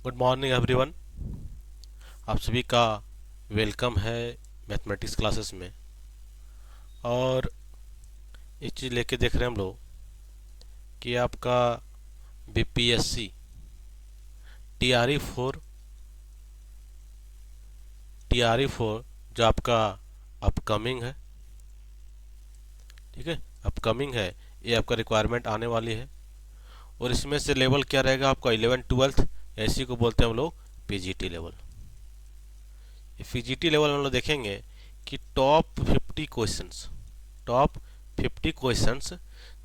Good morning everyone. आप सभी का वेलकम है मैथमेटिक्स क्लासेस में। और एक चीज़ लेके देख रहे हैं हम लोग कि आपका बीपीएससी टीआरई 4 जो आपका अपकमिंग है, ठीक है, अपकमिंग है, ये आपका रिक्वायरमेंट आने वाली है। और इसमें से लेवल क्या रहेगा आपका 11th-12th, इसी को बोलते हैं हम लोग पीजीटी लेवल। पीजीटी लेवल में हम लोग देखेंगे कि टॉप 50 क्वेश्चंस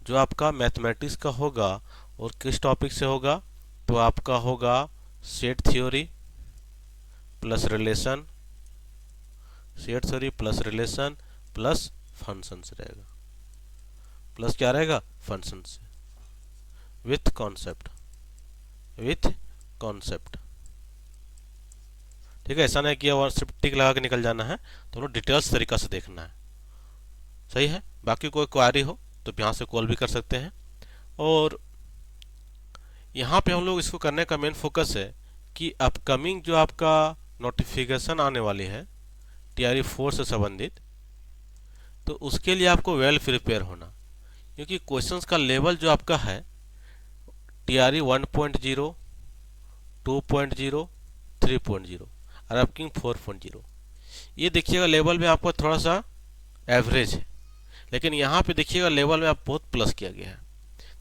जो आपका मैथमेटिक्स का होगा। और किस टॉपिक से होगा? तो आपका होगा set theory plus relation, plus functions रहेगा। प्लस क्या रहेगा? Functions with concept. ठीक है, ऐसा नहीं कि और सिर्फ टिक लगा के निकल जाना है, तो हम लोग डिटेल्स तरीका से देखना है। सही है। बाकी कोई क्वारी हो तो यहाँ से कॉल भी कर सकते हैं। और यहाँ पे हम लोग इसको करने का मेन फोकस है कि अपकमिंग जो आपका नोटिफिकेशन आने वाली है टीआरई 4 से संबंधित, तो उसके लिए आपको वेल प्रिपेयर होना। क्योंकि क्वेश्चंस का लेवल जो आपका है टीआरई 1.0, 2.0, 3.0 और अपकमिंग 4.0, ये देखिएगा लेवल में आपका थोड़ा सा एवरेज है, लेकिन यहाँ पे देखिएगा लेवल में आप बहुत प्लस किया गया है।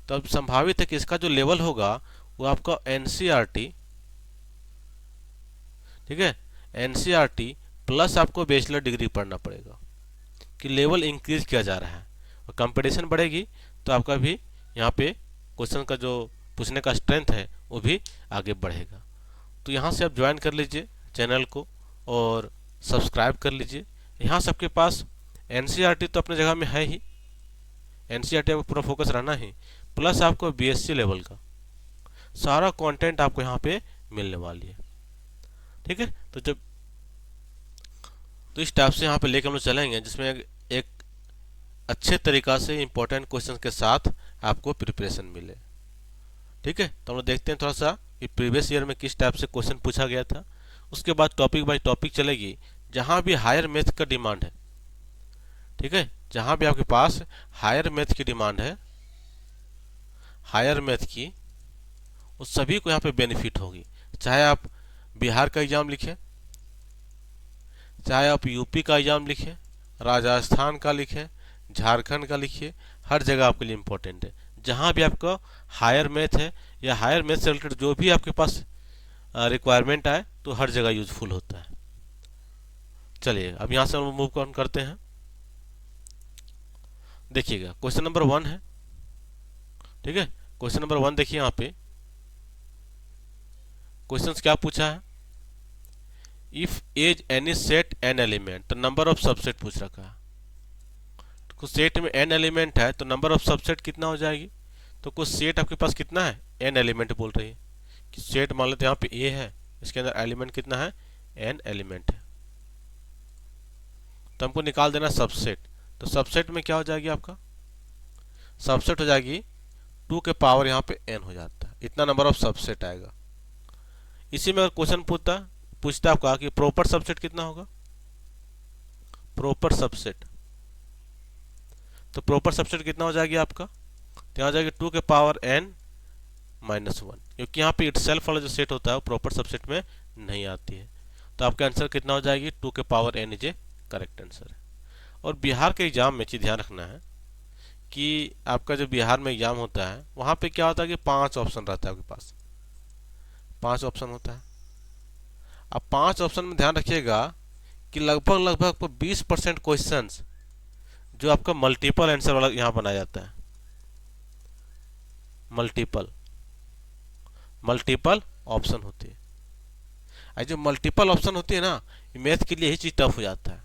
तो अब संभावित है कि इसका जो लेवल होगा वो आपका एनसीईआरटी, ठीक है, एनसीईआरटी प्लस आपको बैचलर डिग्री पढ़ना पड़ेगा कि लेवल इंक्रीज किया जा रहा है। और कंपटीशन बढ़ेगी तो आपका भी यहाँ पे क्वेश्चन का जो पूछने का स्ट्रेंथ है वो भी आगे बढ़ेगा। तो यहाँ से आप ज्वाइन कर लीजिए चैनल को और सब्सक्राइब कर लीजिए। यहाँ सबके पास एनसीईआरटी तो अपने जगह में है ही, एनसीईआरटी आपको पूरा फोकस रहना ही, प्लस आपको बीएससी लेवल का सारा कंटेंट आपको यहाँ पे मिलने वाली है। ठीक है, तो इस टाइप से यहाँ पे लेकर हम लोग चलेंगे जिसमें एक अच्छे तरीका से इंपॉर्टेंट क्वेश्चन के साथ आपको प्रिपरेशन मिले। ठीक है, तो हम लोग देखते हैं थोड़ा सा कि प्रीवियस ईयर में किस टाइप से क्वेश्चन पूछा गया था। उसके बाद टॉपिक बाय टॉपिक चलेगी, जहाँ भी हायर मैथ का डिमांड है, ठीक है, जहाँ भी आपके पास हायर मैथ की डिमांड है, हायर मैथ की, उस सभी को यहाँ पे बेनिफिट होगी। चाहे आप बिहार का एग्जाम लिखें, चाहे आप यूपी का एग्जाम लिखें, राजस्थान का लिखें, झारखंड का लिखिए, हर जगह आपके लिए इम्पोर्टेंट है। जहाँ भी आपका हायर मैथ है या हायर मैथ से रिलेटेड जो भी आपके पास रिक्वायरमेंट आए तो हर जगह यूजफुल होता है। चलिए अब यहाँ से हम मूव ऑन करते हैं। देखिएगा क्वेश्चन नंबर 1 है, ठीक है, क्वेश्चन नंबर 1 देखिए यहाँ पे क्वेश्चन क्या पूछा है। If as any set N element, तो नंबर ऑफ सबसेट पूछ रखा है। कुछ सेट में एन एलिमेंट है तो नंबर ऑफ सबसेट कितना हो जाएगी। तो कुछ सेट आपके पास कितना है, एन एलिमेंट बोल रही है कि सेट मान लेते हैं यहाँ पे ए है, इसके अंदर एलिमेंट कितना है, एन एलिमेंट है। तो हमको निकाल देना सबसेट। तो सबसेट में क्या हो जाएगी आपका, सबसेट हो जाएगी 2 के पावर यहाँ पे एन हो जाता है, इतना नंबर ऑफ सबसेट आएगा। इसी में अगर क्वेश्चन पूछता आपका कि प्रॉपर सबसेट कितना होगा, प्रॉपर सबसेट, तो प्रॉपर सबसेट कितना हो जाएगी आपका, तो यहाँ जाएगी 2 के पावर n -1, क्योंकि यहाँ पे इटसेल्फ वाला जो सेट होता है वो प्रॉपर सबसेट में नहीं आती है। तो आपका आंसर कितना हो जाएगी, 2 के power n is A correct answer है। और बिहार के एग्जाम में चीज़ ध्यान रखना है कि आपका जो बिहार में एग्जाम होता है वहाँ पे क्या होता है कि 5 ऑप्शन रहता है आपके पास, 5 ऑप्शन होता है। अब 5 ऑप्शन में ध्यान रखिएगा कि लगभग 20% क्वेश्चन जो आपका मल्टीपल आंसर वाला यहाँ बनाया जाता है, मल्टीपल ऑप्शन होती है। जो मल्टीपल ऑप्शन होती है ना, मैथ के लिए यही चीज टफ हो जाता है,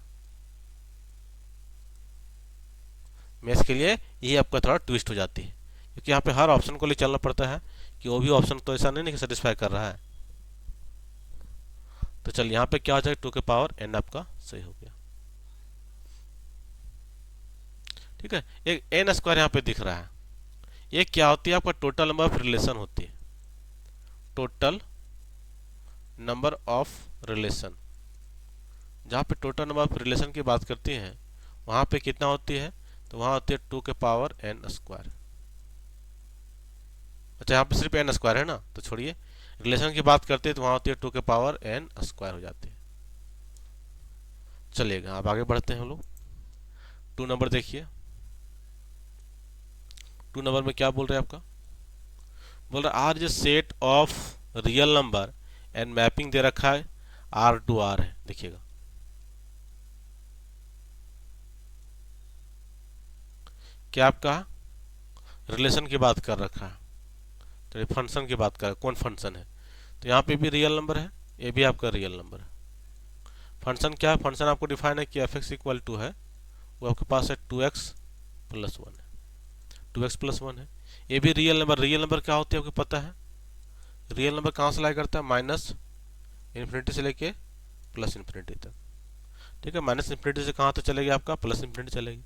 मैथ के लिए यही आपका थोड़ा ट्विस्ट हो जाती है, क्योंकि यहाँ पे हर ऑप्शन को ले चलना पड़ता है कि वो भी ऑप्शन तो ऐसा नहीं कि सेटिस्फाई कर रहा है। तो चलिए यहाँ पे क्या हो जाएगा, 2 के पावर n आपका सही हो गया। ठीक है, एक n स्क्वायर यहाँ पे दिख रहा है, ये क्या होती है, आपका टोटल नंबर ऑफ रिलेशन होती है, टोटल नंबर ऑफ रिलेशन, जहाँ पे टोटल नंबर ऑफ रिलेशन की बात करती हैं वहाँ पे कितना होती है, तो वहाँ होती है 2 के पावर n स्क्वायर। अच्छा यहाँ पे सिर्फ n स्क्वायर है ना, तो छोड़िए, रिलेशन की बात करते हैं तो वहाँ होती है 2 के पावर n स्क्वायर हो जाती है। चलिएगा अब आगे बढ़ते हैं हम लोग। 2 नंबर देखिए, 2 नंबर में क्या बोल रहे हैं आपका, बोल रहा है R is set of real number and mapping दे रखा है आर टू आर है। देखिएगा क्या आपका रिलेशन की बात कर रखा है, तो फंक्शन की बात कर, कौन फंक्शन है, तो यहाँ पे भी रियल नंबर है, ये भी आपका रियल नंबर है। फंक्शन क्या है, फंक्शन आपको डिफाइन है कि एफ एक्स इक्वल टू है, वो आपके पास है 2x प्लस 1 है, 2x प्लस 1 है। ये भी रियल नंबर, रियल नंबर क्या होती है आपको पता है, रियल नंबर कहाँ से लाई करता है, माइनस इन्फिनिटी से लेके प्लस इन्फिनिटी तक। ठीक है, माइनस इन्फिनिटी से कहाँ तक चलेगी आपका, प्लस इन्फिनिटी चलेगी।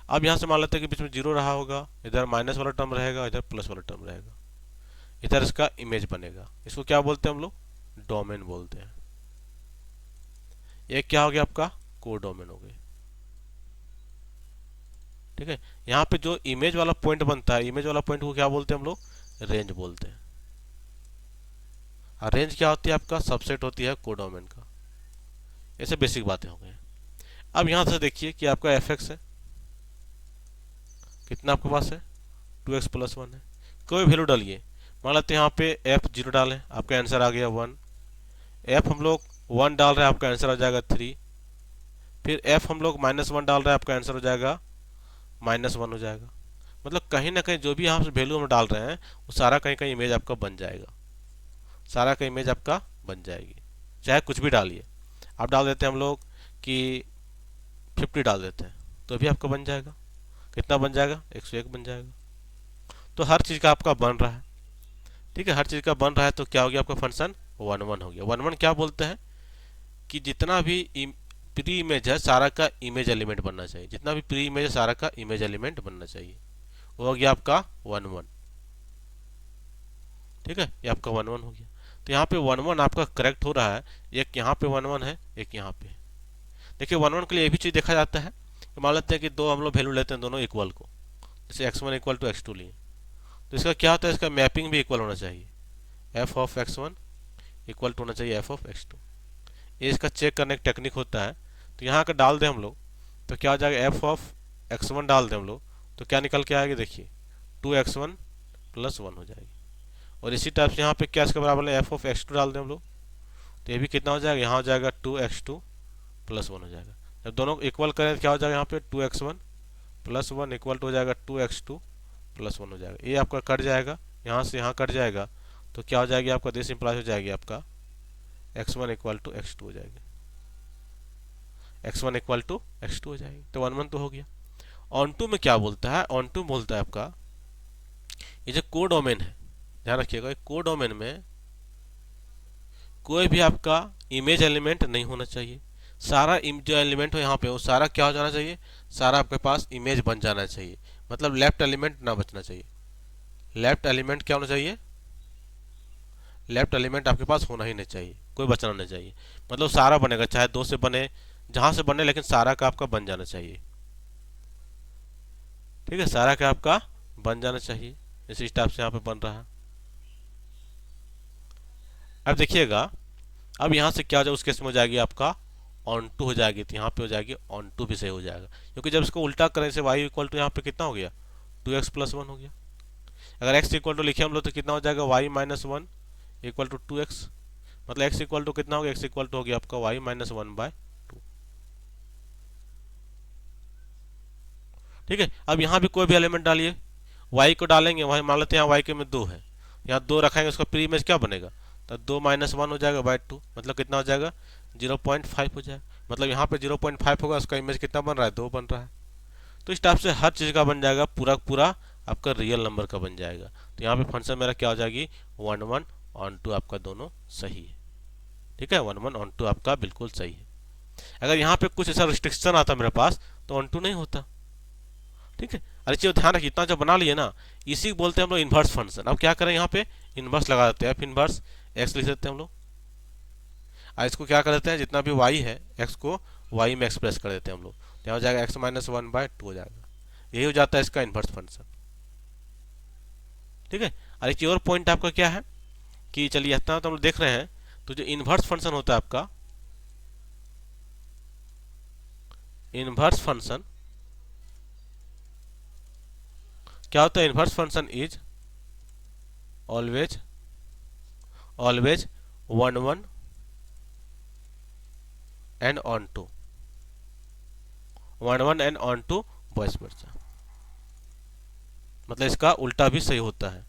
अब यहाँ से मान लेते हैं कि बीच में जीरो रहा होगा, इधर माइनस वाला टर्म रहेगा, इधर प्लस वाला टर्म रहेगा, इधर इसका इमेज बनेगा। इसको क्या बोलते हैं हम लोग, डोमेन बोलते हैं। एक क्या हो गया आपका, कोडोमेन हो गई। ठीक है, यहाँ पे जो इमेज वाला पॉइंट बनता है, इमेज वाला पॉइंट को क्या बोलते हैं हम लोग, रेंज बोलते हैं। और रेंज क्या होती है आपका, सबसेट होती है कोडोमेन का। ऐसे बेसिक बातें हो गई। अब यहाँ से देखिए कि आपका एफ एक्स है, कितना आपके पास है, 2x प्लस 1 है। कोई वैल्यू डालिए, मान लेते हैं यहाँ पे एफ 0 डालें, आपका आंसर आ गया 1। एफ हम लोग 1 डाल रहे हैं, आपका आंसर हो जाएगा 3। फिर एफ हम लोग -1 डाल रहे हैं, आपका आंसर हो जाएगा -1 हो जाएगा। मतलब कहीं ना कहीं जो भी यहाँ से वैल्यू हम डाल रहे हैं वो सारा कहीं कहीं इमेज आपका बन जाएगा, सारा का इमेज आपका बन जाएगी, चाहे कुछ भी डालिए। आप डाल देते हैं हम लोग कि 50 डाल देते हैं तो भी आपका बन जाएगा, कितना बन जाएगा, 101 बन जाएगा। तो हर चीज़ का आपका बन रहा है। ठीक है, हर चीज़ का बन रहा है, तो क्या हो गया आपका फंक्शन 1 1 हो गया। 1 1 क्या बोलते हैं कि जितना भी प्री इमेज है सारा का इमेज एलिमेंट बनना चाहिए, जितना भी प्री इमेज है सारा का इमेज एलिमेंट बनना चाहिए, वो हो गया आपका 1 1। ठीक है, ये आपका 1 1 हो गया। तो यहाँ पे 1 1 आपका करेक्ट हो रहा है, एक यहाँ पे 1 1 है, एक यहाँ पे। देखिए 1 1 के लिए ये भी चीज़ देखा जाता है कि मान लेते हैं कि दो हम लोग वैल्यू लेते हैं दोनों इक्वल को, जैसे x1 इक्वल टू x2 लिए, तो इसका क्या होता है, इसका मैपिंग भी इक्वल होना चाहिए, f of x1 equal to होना चाहिए f ऑफ x2। ये इसका चेक करने का टेक्निक होता है। तो यहाँ का डाल दें हम लोग तो क्या हो जाएगा, f ऑफ x1 डाल दें हम लोग तो क्या निकल के आएगी, देखिए 2x1 प्लस 1 हो जाएगी। और इसी टाइप से यहाँ पे क्या इसके बराबर है, f ऑफ x2 डाल दें हम लोग तो ये भी कितना हो जाएगा, यहाँ हो जाएगा 2x2 प्लस 1 हो जाएगा। जब दोनों इक्वल करें तो क्या हो जाएगा, यहाँ पे 2x1 प्लस 1 इक्वल टू हो जाएगा 2x2 प्लस 1 हो जाएगा। ये आपका कट जाएगा, यहाँ से यहाँ कट जाएगा, तो क्या हो जाएगी आपका, दिस इंप्लाइज हो जाएगी आपका x1 इक्वल टू x2 हो जाएगी, x1 इक्वल टू x2 हो जाएगी। तो 1 1 तो हो गया। ऑन टू में क्या बोलता है, ऑन टू बोलता है आपका ये जो कोडोमेन है, ध्यान रखिएगा, कोडोमेन में कोई भी आपका इमेज एलिमेंट नहीं होना चाहिए। सारा जो एलिमेंट हो यहाँ पे वो सारा क्या हो जाना चाहिए, सारा आपके पास इमेज बन जाना चाहिए। मतलब लेफ्ट एलिमेंट ना बचना चाहिए। लेफ्ट एलिमेंट क्या होना चाहिए, लेफ्ट एलिमेंट आपके पास होना ही नहीं चाहिए, कोई बचना नहीं चाहिए। मतलब सारा बनेगा, चाहे 2 से बने, जहां से बने, लेकिन सारा का आपका बन जाना चाहिए। ठीक है, सारा का आपका बन जाना चाहिए, इसी टाइप से यहाँ पे बन रहा है। अब देखिएगा, अब यहाँ से क्या हो जाएगा, उस केस में हो जाएगी आपका ऑन टू हो जाएगी, तो यहाँ पे हो जाएगी ऑन टू भी सही हो जाएगा, क्योंकि जब इसको उल्टा करें से y इक्वल टू यहाँ पे कितना हो गया, 2x प्लस 1 हो गया। अगर x इक्वल टू लिखे हम लोग तो कितना हो जाएगा, y minus 1 equal to 2x। मतलब x इक्वल टू कितना हो गया, x इक्वल टू हो गया आपका y माइनस 1/2। ठीक है, अब यहाँ भी कोई भी एलिमेंट डालिए, y को डालेंगे, वही मान लेते हैं यहाँ y के में 2 है, यहाँ 2 रखेंगे, उसका प्री इमेज क्या बनेगा, तो 2 माइनस 1 हो जाएगा बाई 2, मतलब कितना हो जाएगा, 0.5 हो जाएगा। मतलब यहाँ पे 0.5 होगा, उसका इमेज कितना बन रहा है, 2 बन रहा है। तो इस टाइप से हर चीज़ का बन जाएगा, पूरा पूरा आपका रियल नंबर का बन जाएगा। तो यहाँ पे फंक्शन मेरा क्या हो जाएगी, 1 1 ऑन टू आपका दोनों सही है। ठीक है, 1 1 ऑन टू आपका बिल्कुल सही है। अगर यहाँ पे कुछ ऐसा रिस्ट्रिक्शन आता मेरे पास तो ऑन टू नहीं होता। ठीक है, अरे चीज ध्यान रखिए, इतना जो बना लिए ना, इसी को बोलते हैं हम लोग इन्वर्स फंक्शन। अब क्या करें, यहाँ पे इन्वर्स लगा देते हैं, फिर इन्वर्स एक्स लिख देते हैं हम लोग। और इसको क्या कर देते हैं, जितना भी वाई है एक्स को वाई में एक्सप्रेस कर देते हैं हम लोग, तो यहाँ हो जाएगा एक्स माइनस 1/2 हो जाएगा। यही हो जाता है इसका इन्वर्स फंक्शन। ठीक है। और एक और पॉइंट आपका क्या है कि चलिए इतना तो हम लोग देख रहे हैं, तो जो इन्वर्स फंक्शन होता है आपका, इन्वर्स फंक्शन क्या होता है, inverse function is always always 1 1 and onto 1 1 and onto vice versa. मतलब इसका उल्टा भी सही होता है।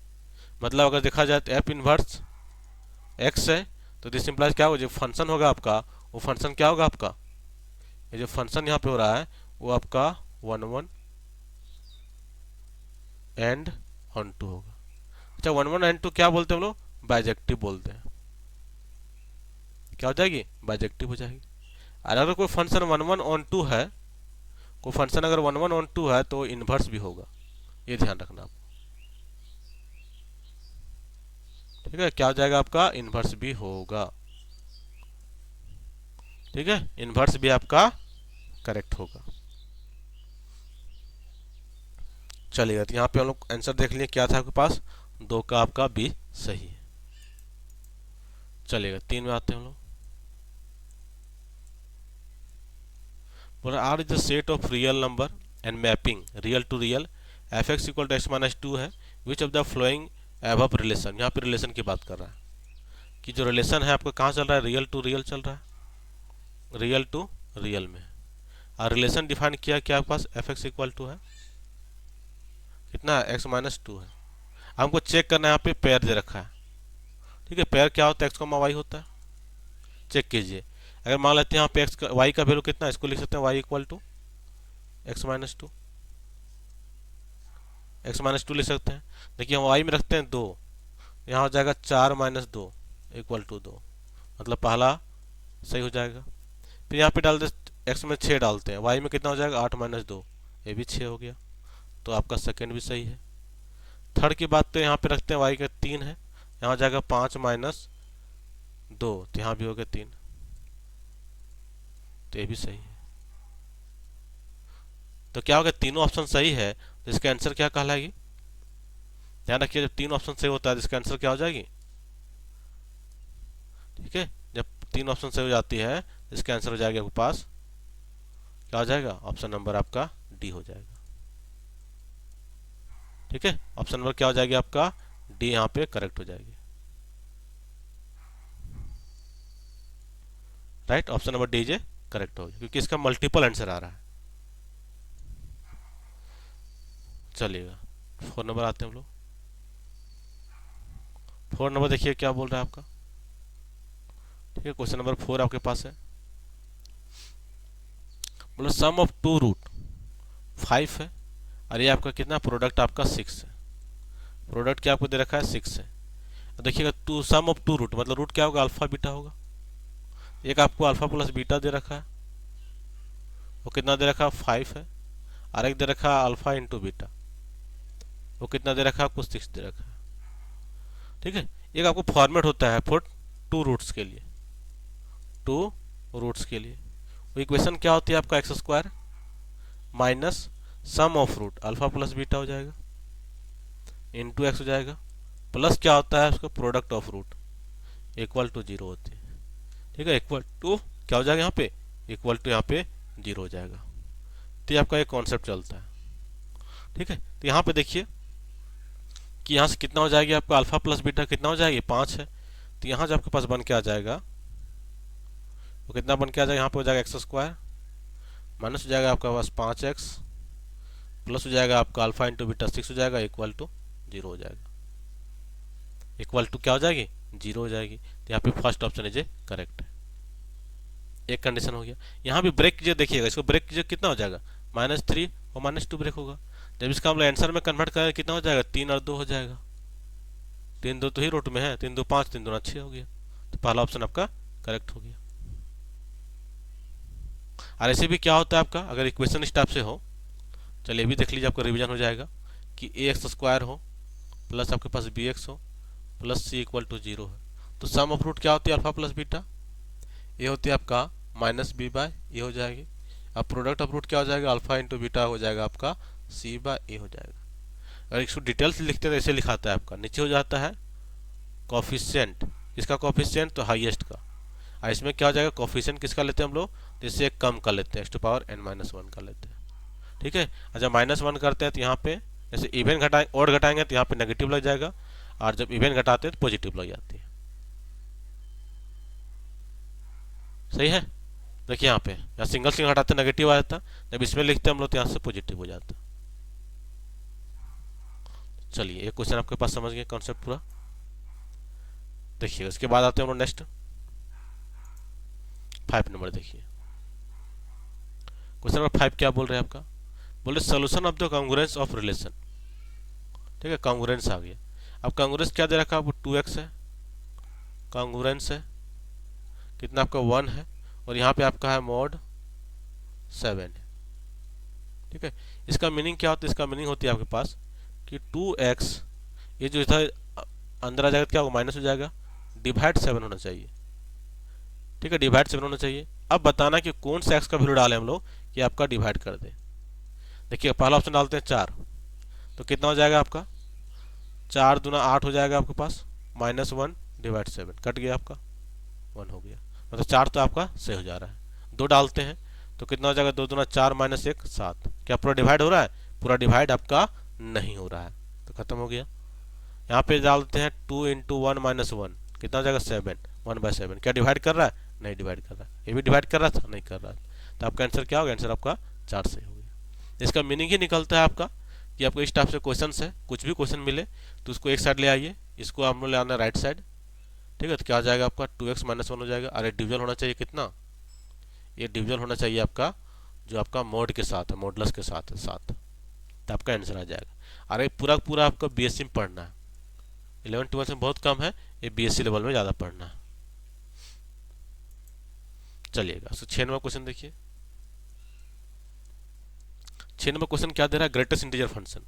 मतलब अगर देखा जाए तो एफ इनवर्स एक्स है, तो दिस इंप्लाइज क्या होगा, जो फंक्शन होगा आपका, वो फंक्शन क्या होगा आपका, ये जो फंक्शन यहाँ पे हो रहा है वो आपका 1 1 एंड ऑन टू होगा। अच्छा 1 1 एंड टू क्या बोलते हैं हम लोग, बाइजेक्टिव बोलते हैं। क्या हो जाएगी, बाइजेक्टिव हो जाएगी। और अगर कोई फंक्शन 1 1 ऑन टू है, कोई फंक्शन अगर 1 1 ऑन टू है तो इन्वर्स भी होगा, ये ध्यान रखना आप। ठीक है, क्या हो जाएगा आपका, इन्वर्स भी होगा। ठीक है, इन्वर्स भी आपका करेक्ट होगा। चलिएगा, तो यहाँ पे हम लोग आंसर देख लिए क्या था आपके पास, 2 का आपका बी सही है। चलिएगा 3 में आते हैं हम लोग। बोला R is the set of real number and mapping real to real F X equal to X minus 2 है, which of the following above relation. यहाँ पे रिलेशन की बात कर रहा है कि जो रिलेशन है आपका कहाँ चल रहा है, रियल टू रियल चल रहा है, रियल टू रियल में। और रिलेशन डिफाइन किया क्या आपके पास, एफ एक्स इक्वल टू है कितना, एक्स माइनस 2 है। हमको चेक करना है, यहाँ पे पेयर दे रखा है। ठीक है, पेयर क्या होता है, एक्स का वाई होता है। चेक कीजिए, अगर मान लेते हैं यहाँ पे एक्स का वाई का वैल्यू कितना है, इसको लिख सकते हैं Y equal to X minus 2, X minus 2 लिख सकते हैं। देखिए हम वाई में रखते हैं 2, यहाँ हो जाएगा 4 माइनस 2 इक्वल टू 2, मतलब पहला सही हो जाएगा। फिर यहाँ पे डाल दे एक्स में 6 डालते हैं, वाई में कितना हो जाएगा 8 माइनस 2, ये भी 6 हो गया, तो आपका सेकेंड भी सही है। थर्ड की बात तो यहाँ पे रखते हैं वाई का 3 है, यहाँ हो जाएगा 5 माइनस 2, तो यहाँ भी हो गया 3, तो ये भी सही है। तो क्या होगा, तीनों ऑप्शन सही है, तो इसका आंसर क्या कहलाएगी, ध्यान रखिए जब 3 ऑप्शन सही होता है तो इसका आंसर क्या हो जाएगी। ठीक है, जब 3 ऑप्शन सही हो जाती है इसका आंसर हो जाएगा आपके पास क्या हो जाएगा, ऑप्शन नंबर आपका डी हो जाएगा। ठीक है, ऑप्शन नंबर क्या हो जाएगी आपका डी, यहाँ पे करेक्ट हो जाएगी। Right, option number D J correct होगी, क्योंकि इसका मल्टीपल आंसर आ रहा है। चलिएगा 4 नंबर आते हैं हम लोग। 4 नंबर देखिए क्या बोल रहा है आपका। ठीक है, क्वेश्चन नंबर 4 आपके पास है, बोलो सम ऑफ 2 रूट 5 है, और ये आपका कितना, प्रोडक्ट आपका 6 है। प्रोडक्ट क्या आपको दे रखा है 6 है। देखिएगा टू सम ऑफ 2 रूट, मतलब रूट क्या होगा, अल्फा बीटा होगा। एक आपको अल्फा प्लस बीटा दे रखा है, वो कितना दे रखा है 5 है, और एक दे रखा है अल्फा इंटू बीटा, वो कितना दे रखा है आपको 6 दे रखा है। ठीक है, एक आपको फॉर्मेट होता है फॉर 2 रूट्स के लिए, 2 रूट्स के लिए वो इक्वेशन क्या होती है आपका, X square minus sum of root alpha plus beta हो जाएगा इंटू एक्स हो जाएगा, प्लस क्या होता है उसका product of root equal to 0 होती है। ठीक है, इक्वल टू क्या हो जाएगा यहाँ पे, इक्वल टू यहाँ पे 0 हो जाएगा। तो ये आपका एक कॉन्सेप्ट चलता है। ठीक है, तो यहाँ पे देखिए कि यहाँ से कितना हो जाएगी आपका, अल्फा प्लस बीटा कितना हो जाएगी 5 है, तो यहाँ जो आपके पास बन के आ जाएगा वो कितना बन के आ जाएगा, यहाँ पे हो जाएगा एक्स स्क्वायर माइनस हो जाएगा आपका पास 5x प्लस हो जाएगा आपका अल्फा इंटू बीटा 6 हो जाएगा इक्वल टू 0 हो जाएगा। इक्वल टू क्या हो जाएगी, 0 हो जाएगी। तो यहाँ पे फर्स्ट ऑप्शन है जो करेक्ट है। एक कंडीशन हो गया। यहाँ भी ब्रेक कीजिए, देखिएगा इसको ब्रेक कीजिए कितना हो जाएगा -3 और -2 ब्रेक होगा। जब इसका हम लोग आंसर में कन्वर्ट करें कितना हो जाएगा, 3 और 2 हो जाएगा। 3 2 तो ही रूट में है, 3 2 5 3 2 6 हो गया। तो पहला ऑप्शन आपका करेक्ट हो गया। और ऐसे भी क्या होता है आपका, अगर इक्वेशन इस टाइप से हो, चलिए भी देख लीजिए, आपका रिवीजन हो जाएगा कि ए एक्स स्क्वायर हो प्लस आपके पास बी एक्स हो प्लस सी इक्वल टू 0 है, तो सम ऑफ रूट क्या होती है अल्फा प्लस बीटा, ये होती है आपका माइनस बी बाय ए हो जाएगी। अब प्रोडक्ट ऑफ रूट क्या हो जाएगा, अल्फा इंटू बीटा हो जाएगा आपका सी बाय ए हो जाएगा। अगर इसको डिटेल्स लिखते हैं तो ऐसे लिखाता है आपका, नीचे हो जाता है कॉफिशिएंट, इसका कॉफिशिएंट तो हाईएस्ट का, और इसमें क्या हो जाएगा, कॉफिशिएंट किसका लेते हैं हम लोग, जिससे एक कम कर लेते हैं, X to power N minus one का लेते हैं। ठीक है, और जब माइनस वन करते हैं तो यहाँ पे जैसे इवन घटाएंगे और घटाएंगे तो यहाँ पे नेगेटिव लग जाएगा, और जब इवन घटाते हैं तो पॉजिटिव लग जाती है। सही है, देखिए यहाँ पे यहाँ सिंगल सिंगल हटाते नेगेटिव आ जाता, जब इसमें लिखते हैं हम लोग तो यहाँ से पॉजिटिव हो जाता। चलिए एक क्वेश्चन आपके पास समझ गए कॉन्सेप्ट पूरा। देखिए उसके बाद आते हैं हम लोग नेक्स्ट 5 नंबर। देखिए क्वेश्चन नंबर 5 क्या बोल रहे हैं आपका, बोले solution of the congruence of relation. ठीक है, कॉन्ग्रुएंस आ गया। अब कॉन्ग्रुएंस क्या दे रखा है, वो 2x है, कॉन्ग्रुएंस है कितना आपका 1 है, और यहाँ पे आपका है मॉड 7 है। ठीक है, इसका मीनिंग क्या होता है, इसका मीनिंग होती है आपके पास कि 2x ये जो इधर अंदर आ जाएगा क्या होगा, माइनस हो जाएगा, डिवाइड 7 होना चाहिए। ठीक है, डिवाइड 7 होना चाहिए। अब बताना कि कौन सा x का वैल्यू डालें हम लोग कि आपका डिवाइड कर दे। देखिए पहला ऑप्शन डालते हैं 4, तो कितना हो जाएगा आपका, 4 दूना 8 हो जाएगा आपके पास, माइनस 1 डिवाइड 7 कट गया आपका 1 हो गया, मतलब 4 तो आपका सही हो जा रहा है। 2 डालते हैं तो कितना हो जाएगा, 2 दूना 4 माइनस 1 7, क्या पूरा डिवाइड हो रहा है, पूरा डिवाइड आपका नहीं हो रहा है, तो खत्म हो गया। यहाँ पे डालते हैं 2 इंटू 1 माइनस 1 कितना हो जाएगा 7, 1/7, क्या डिवाइड कर रहा है, नहीं डिवाइड कर रहा है। ये भी डिवाइड कर रहा था, नहीं कर रहा था, तो आपका आंसर क्या होगा, आंसर आपका 4 सही हो गया। इसका मीनिंग ही निकलता है आपका कि आपको इस टाइप से क्वेश्चन है, कुछ भी क्वेश्चन मिले तो उसको एक साइड ले आइए, इसको हम लोग ले आना राइट साइड। ठीक है, तो क्या हो जाएगा आपका 2x माइनस 1 हो जाएगा, अरे डिवीजन होना चाहिए कितना, ये डिवीजन होना चाहिए आपका जो आपका मोड के साथ है, मॉडुलस के साथ है 7, तो आपका आंसर आ जाएगा। अरे पूरा पूरा आपका बीएससी में पढ़ना है, 11 12 में बहुत कम है, ये बीएससी लेवल में ज़्यादा पढ़ना है। चलिएगा 6 नंबर क्वेश्चन देखिए। 6 नंबर क्वेश्चन क्या दे रहा है, ग्रेटेस्ट इंटीजर फंक्शन।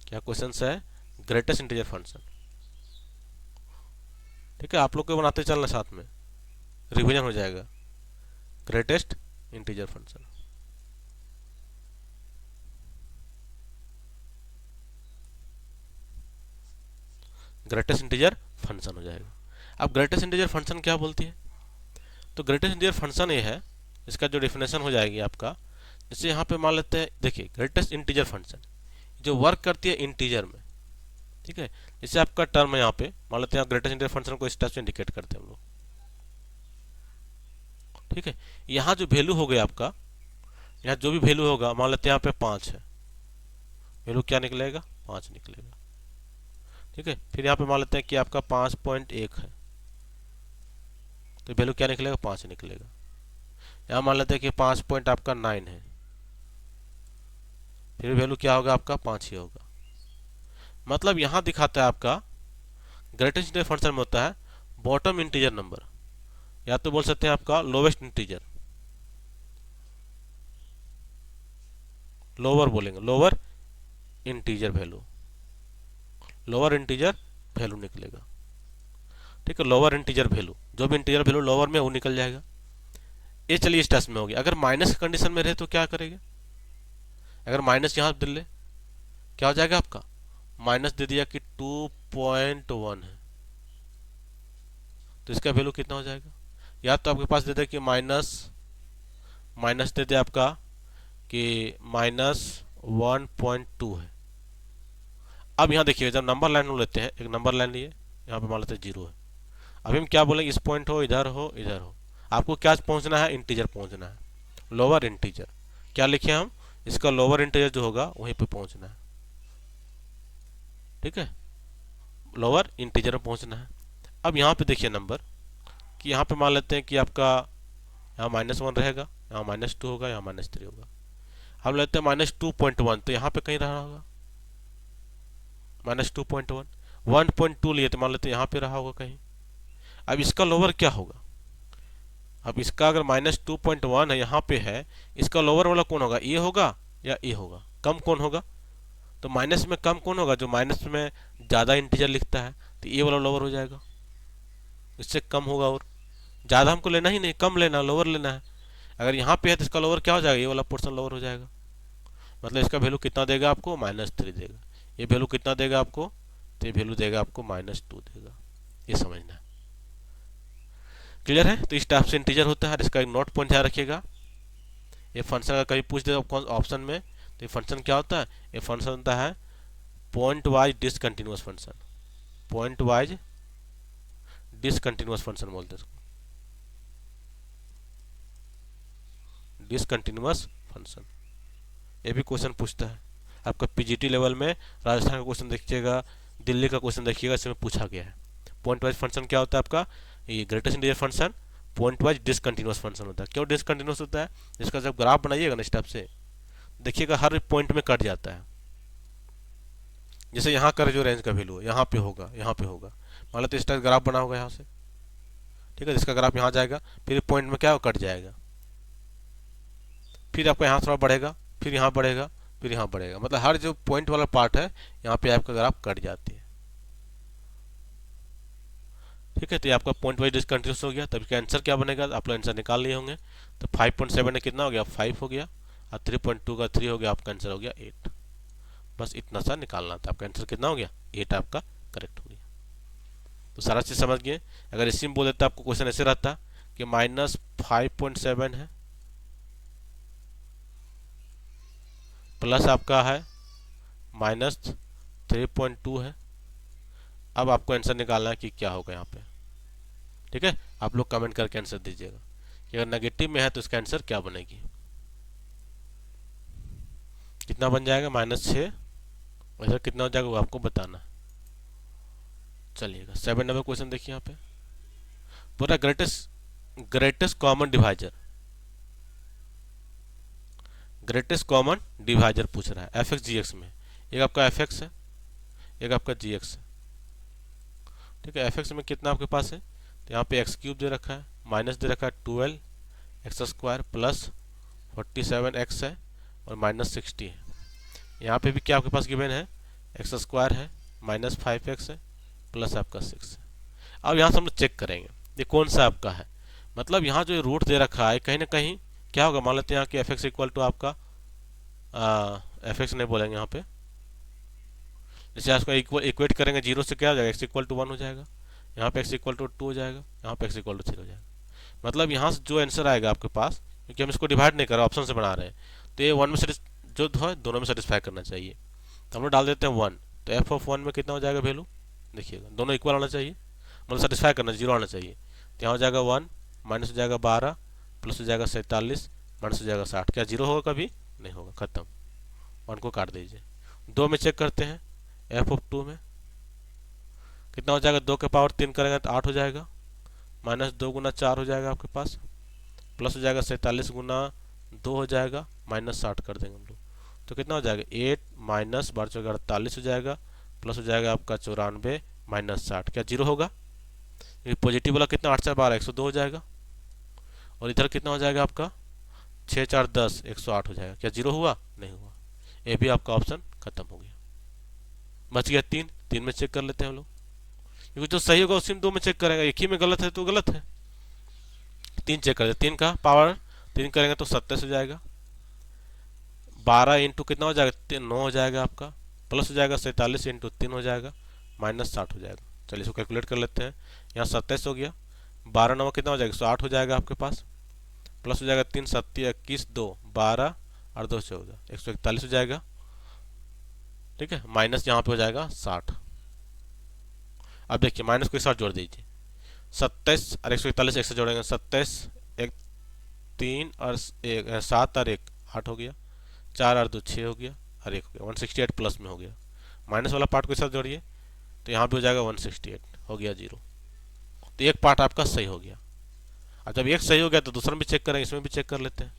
क्या क्वेश्चन है, ग्रेटेस्ट इंटीजर फंक्शन। ठीक है, आप लोग को बनाते चलना साथ में, रिवीजन हो जाएगा। Greatest integer function, greatest integer function हो जाएगा। अब ग्रेटेस्ट इंटीजर फंक्शन क्या बोलती है, तो ग्रेटेस्ट इंटीजर फंक्शन ये है, इसका जो डेफिनेशन हो जाएगी आपका, जैसे यहाँ पे मान लेते हैं, देखिए ग्रेटेस्ट इंटीजर फंक्शन जो वर्क करती है इंटीजर में। ठीक है, जैसे आपका टर्म है यहाँ पे मान लेते हैं, ग्रेटेस्ट इंटीजर फंक्शन को इस टाइप से इंडिकेट करते हैं हम लोग। ठीक है, यहाँ जो वैल्यू हो गया आपका, यहाँ जो भी वैल्यू होगा मान लेते हैं यहाँ पे 5 है, वैल्यू क्या निकलेगा, 5 निकलेगा। ठीक है, फिर यहाँ पे मान लेते हैं कि आपका 5.1 है, तो वैल्यू क्या निकलेगा, 5 निकलेगा। यहाँ मान लेते हैं कि 5 पॉइंट आपका 9 है, फिर वैल्यू क्या होगा आपका 5 ही होगा। मतलब यहाँ दिखाता है आपका ग्रेटेस्ट इंटीजर फंक्शन में होता है बॉटम इंटीजर नंबर, या तो बोल सकते हैं आपका लोवेस्ट इंटीजर, लोअर बोलेंगे, lower integer value, lower integer value निकलेगा। ठीक है, लोअर इंटीजर वैल्यू, जो भी इंटीजर वैल्यू लोअर में वो निकल जाएगा। ये चलिए इस टेस्ट में हो गया। अगर माइनस कंडीशन में रहे तो क्या करेंगे, अगर माइनस यहाँ दे ले क्या हो जाएगा आपका, माइनस दे दिया कि 2.1 है, तो इसका वैल्यू कितना हो जाएगा, या तो आपके पास दे दे कि माइनस दे दे आपका कि -1.2 है। अब यहाँ देखिए जब नंबर लाइन लेते हैं, एक नंबर लाइन लिए, यहाँ पे मान लेते हैं 0 है। अभी हम क्या बोलेंगे, इस पॉइंट हो इधर हो इधर हो, आपको क्या पहुंचना है, इंटीजर पहुंचना है, लोअर इंटीजर। क्या लिखे हम, इसका लोअर इंटीजर जो होगा वहीं पे पहुंचना है। ठीक है, लोअर इंटीजर में पहुंचना है। अब यहाँ पे देखिए नंबर कि यहाँ पे मान लेते हैं कि आपका यहाँ -1 रहेगा, यहाँ -2 होगा, यहाँ -3 होगा। हम लेते हैं -2.1, तो यहाँ पे कहीं रहा होगा -2.1, 1.2 लिए तो मान लेते हैं यहाँ पे रहा होगा कहीं। अब इसका लोअर क्या होगा, अब इसका अगर -2.1 है यहाँ पे है, इसका लोअर वाला कौन होगा, ये होगा या ये होगा, कम कौन होगा, तो माइनस में कम कौन होगा, जो माइनस में ज़्यादा इंटीजर लिखता है, तो ये वाला लोअर हो जाएगा, इससे कम होगा। और ज़्यादा हमको लेना ही नहीं, कम लेना, लोअर लेना है। अगर यहाँ पे है तो इसका लोअर क्या हो जाएगा, ये वाला पोर्शन लोअर हो जाएगा। मतलब इसका वैल्यू कितना देगा आपको, -3 देगा। ये वैल्यू कितना देगा आपको, तो ये वैल्यू देगा आपको -2 देगा। ये समझना है, क्लियर है। तो इस टाइप से इंटीजर होता है, इसका एक नोट पॉइंट ध्यान रखिएगा। ये फंक्शन अगर कहीं पूछ दे कौन ऑप्शन में, तो ये फंक्शन क्या होता है, ये फंक्शन होता है point wise discontinuous function. Point wise discontinuous function बोलते हैं इसको, डिसकंटिन्यूअस फंक्शन। ये भी क्वेश्चन पूछता है आपका पीजीटी लेवल में। राजस्थान का क्वेश्चन देखिएगा, दिल्ली का क्वेश्चन देखिएगा, इसमें पूछा गया है। पॉइंट वाइज फंक्शन क्या होता है आपका, ये greatest integer function point wise discontinuous function होता है। क्यों डिसकंटिन्यूअस होता है, इसका जब ग्राफ बनाइएगा ना स्टेप से, देखिएगा हर पॉइंट में कट जाता है। जैसे यहाँ का जो रेंज का वैल्यू यहाँ पे होगा, यहाँ पे होगा, मान लो तो इस टाइप ग्राफ बना होगा यहाँ से, ठीक है। इसका ग्राफ यहाँ जाएगा, फिर पॉइंट में क्या हो, कट जाएगा, फिर आपका यहाँ थोड़ा बढ़ेगा, फिर यहाँ बढ़ेगा, फिर यहाँ बढ़ेगा। मतलब हर जो पॉइंट वाला पार्ट है यहाँ पे आपका ग्राफ कट जाती है, ठीक है। तो ये आपका पॉइंट वाइज डिसकंटिन्यूअस हो गया। तब इसका आंसर क्या बनेगा, आप लोग आंसर निकाल लिए होंगे। तो 5.7 में कितना हो गया, 5 हो गया, और 3.2 का 3 हो गया, आपका आंसर हो गया 8। बस इतना सा निकालना था, आपका आंसर कितना हो गया, 8 आपका करेक्ट हो गया। तो सारा चीज़ समझ गए। अगर इसी में बोल देता आपको क्वेश्चन ऐसे रहता कि -5.7 है, प्लस आपका है -3.2 है। अब आपको आंसर निकालना है कि क्या होगा यहाँ पे, ठीक है। आप लोग कमेंट करके आंसर दीजिएगा कि अगर नेगेटिव में है तो इसका आंसर क्या बनेगी, कितना बन जाएगा, -6, वैसे कितना हो जाएगा वो आपको बताना है। चलिएगा 7 नंबर क्वेश्चन देखिए यहाँ पे, पूरा greatest common divisor, greatest common divisor पूछ रहा है एफ एक्स जी एक्स में। एक आपका एफ एक्स है, एक आपका जी एक्स है, ठीक है। एफ एक्स में कितना आपके पास है, तो यहाँ पे एक्स क्यूब दे रखा है, माइनस दे रखा है 12 एक्स स्क्वायर प्लस 47 एक्स है और -60 है। यहाँ पे भी क्या आपके पास गिवन है, एक्स स्क्वायर है, -5 एक्स है, प्लस आपका 6 है। अब यहाँ से हम लोग चेक करेंगे ये कौन सा आपका है। मतलब यहाँ जो रूट दे रखा है कहीं ना कहीं क्या होगा, मान लेते हैं यहाँ कि एफ एक्स इक्वल टू आपका एफ एक्स नहीं बोलेंगे यहाँ पे, जैसे इसको इक्वेट करेंगे 0 से, क्या हो जाएगा, एक्स इक्वल टू 1 हो जाएगा, यहाँ पे एक्स इक्वल टू 2 हो जाएगा, यहाँ पे एक्स इक्वल टू 3 हो जाएगा। मतलब यहाँ से जो आंसर आएगा आपके पास, क्योंकि हम इसको डिवाइड नहीं कर रहे, ऑप्शन से बना रहे हैं, तो ये 1 में जो है दोनों में सेटिस्फाई करना चाहिए। तो हम लोग डाल देते हैं 1, तो एफ ऑफ 1 में कितना हो जाएगा वैल्यू, देखिएगा दोनों इक्वल होना चाहिए, मतलब सेटिस्फाई करना, 0 आना चाहिए। तो यहाँ हो जाएगा 1, माइनस हो जाएगा 12, प्लस हो जाएगा 47, माइनस हो जाएगा 60। क्या 0 होगा, कभी नहीं होगा, खत्म। 1 को काट दीजिए। 2 में चेक करते हैं, एफ ऑफ 2 में कितना हो जाएगा, 2 के पावर 3 करेंगे तो 8 हो जाएगा, -2 गुना 4 हो जाएगा आपके पास, प्लस हो जाएगा 47 गुना 2 हो जाएगा, -60 कर देंगे हम लोग, तो कितना हो जाएगा 8 माइनस 12 48 हो जाएगा, प्लस हो जाएगा आपका 94 -60। क्या 0 होगा, ये पॉजिटिव वाला कितना 8 से 12 102 हो जाएगा, और इधर कितना हो जाएगा आपका 6 4 10 108 हो जाएगा। क्या 0 हुआ, नहीं हुआ। ये भी आपका ऑप्शन खत्म हो गया, बच गया 3 में चेक कर लेते हैं हम लोग, क्योंकि जो सही होगा उसी में 2 में चेक करेंगे, एक ही में गलत है तो गलत है। 3 चेक कर, 3 का पावर 3 करेंगे तो 27 हो जाएगा, 12 इंटू कितना हो जाएगा 9 हो जाएगा आपका, प्लस हो जाएगा 47 इंटू 3 हो जाएगा, -60 हो जाएगा। चलिए इसको कैलकुलेट कर लेते हैं। यहाँ 27 हो गया, 12 9 कितना हो जाएगा 108 हो जाएगा आपके पास, प्लस हो जाएगा 3 7 21 2 12 और 2 14 141 हो जाएगा, ठीक है। माइनस यहाँ पे हो जाएगा 60। अब देखिए माइनस को एक साथ जोड़ दीजिए, 27 और 141 एक से जोड़ेंगे, 27 1 3 और 7 और 1 8 हो गया, 4 और 2 6 हो गया, और 1 हो गया, 168 प्लस में हो गया। माइनस वाला पार्ट को साथ जोड़िए तो यहाँ पे हो जाएगा 168 हो गया 0। तो एक पार्ट आपका सही हो गया। अब जब एक सही हो गया तो दूसरा भी चेक करेंगे, इसमें भी चेक कर लेते हैं।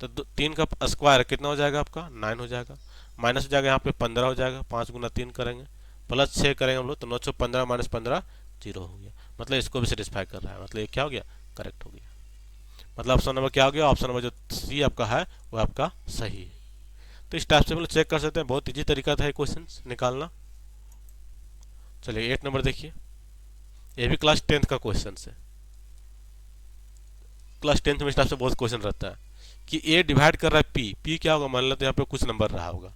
तो 3 का स्क्वायर कितना हो जाएगा आपका 9 हो जाएगा, माइनस हो जाएगा यहाँ पे 15 हो जाएगा, 5 गुना 3 करेंगे, प्लस 6 करेंगे हम लोग तो 9 6 15 माइनस 15 0 हो गया। मतलब इसको भी सेटिस्फाई कर रहा है, मतलब ये क्या हो गया, करेक्ट हो गया। मतलब ऑप्शन नंबर क्या हो गया, ऑप्शन नंबर जो सी आपका है वो आपका सही है। तो इस टाइप से हम लोग चेक कर सकते हैं, बहुत ईजी तरीका था ये क्वेश्चन निकालना। चलिए 8 नंबर देखिए, ये भी क्लास 10th का क्वेश्चन है। क्लास 10th में इस टाइप से बहुत क्वेश्चन रहता है कि ए डिवाइड कर रहा है पी, पी क्या होगा, मान लो तो यहाँ पे कुछ नंबर रहा होगा,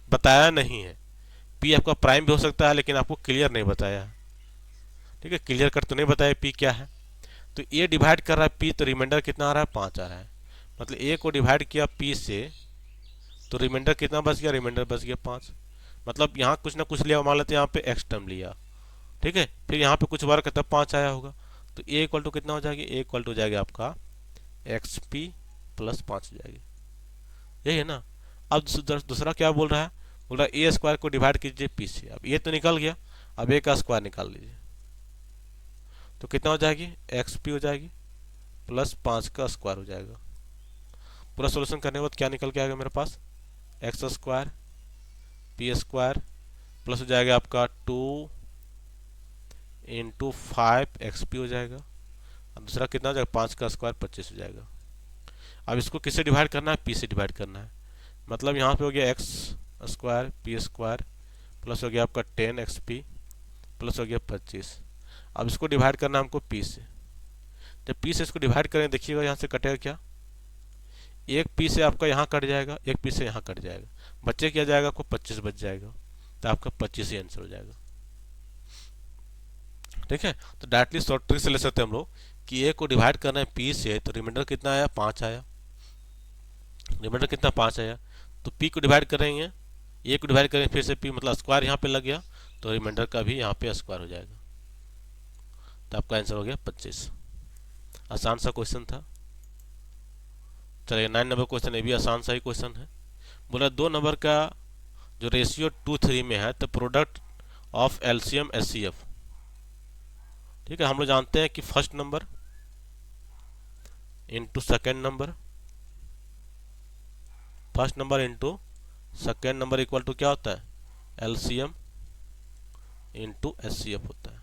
बताया नहीं है। पी आपका प्राइम भी हो सकता है लेकिन आपको क्लियर नहीं बताया, ठीक है, क्लियर कट तो नहीं बताया पी क्या है। तो ए डिवाइड कर रहा है पी, तो रिमाइंडर कितना आ रहा है, 5 आ रहा है। मतलब ए को डिवाइड किया पी से तो रिमाइंडर कितना बच गया, रिमाइंडर बच गया 5। मतलब यहाँ कुछ ना कुछ लिया, मान लेते हैं यहाँ पे एक्स टर्म लिया, ठीक है, फिर यहाँ पे कुछ वर्क तब 5 आया होगा। तो ए इक्वल टू कितना हो जाएगी, ए इक्वल टू हो जाएगा आपका एक्स पी प्लस 5 हो जाएगी, यही है ना। अब दूसरा क्या बोल रहा है, बोल रहा है ए स्क्वायर को डिवाइड कीजिए पी से। अब ये तो निकल गया, अब ए का स्क्वायर निकाल लीजिए, तो कितना हो जाएगी, एक्स पी हो जाएगी प्लस 5 का स्क्वायर हो जाएगा। पूरा सोल्यूशन करने के बाद क्या निकल के आएगा मेरे पास, X square P square plus हो जाएगा आपका 2 इंटू 5 एक्स पी हो जाएगा, और दूसरा कितना हो जाएगा, 5 का स्क्वायर 25 हो जाएगा। अब इसको किससे डिवाइड करना है, पी से डिवाइड करना है। मतलब यहाँ पे हो गया x square P square plus हो गया आपका 10 एक्स पी प्लस हो गया 25। अब इसको डिवाइड करना है हमको पी से। जब पी से इसको डिवाइड करें, देखिएगा यहाँ से कटेगा क्या, एक पी से आपका यहाँ कट जाएगा, एक पी से यहाँ कट जाएगा, बच्चे क्या जाएगा, आपको 25 बच जाएगा, तो आपका 25 ही आंसर हो जाएगा, ठीक है। तो डायरेक्टली शॉर्ट ट्रिक से ले सकते हैं हम लोग कि ए को डिवाइड करना है पी से, तो रिमाइंडर कितना आया, 5 आया, रिमाइंडर कितना 5 आया। तो पी को डिवाइड करेंगे, ए को डिवाइड करेंगे फिर से पी, मतलब स्क्वायर यहाँ पे लग गया, तो रिमाइंडर का भी यहाँ पे स्क्वायर हो जाएगा, तो आपका आंसर हो गया 25। आसान सा क्वेश्चन था। चलिए 9 नंबर क्वेश्चन, ये भी आसान सा ही क्वेश्चन है। बोला 2 नंबर का जो रेशियो 2:3 में है, तो प्रोडक्ट ऑफ एलसीएम एचसीएफ, ठीक है, हम लोग जानते हैं कि first number into second number, first number into second number equal to क्या होता है, एलसीएम इंटू एचसीएफ होता है,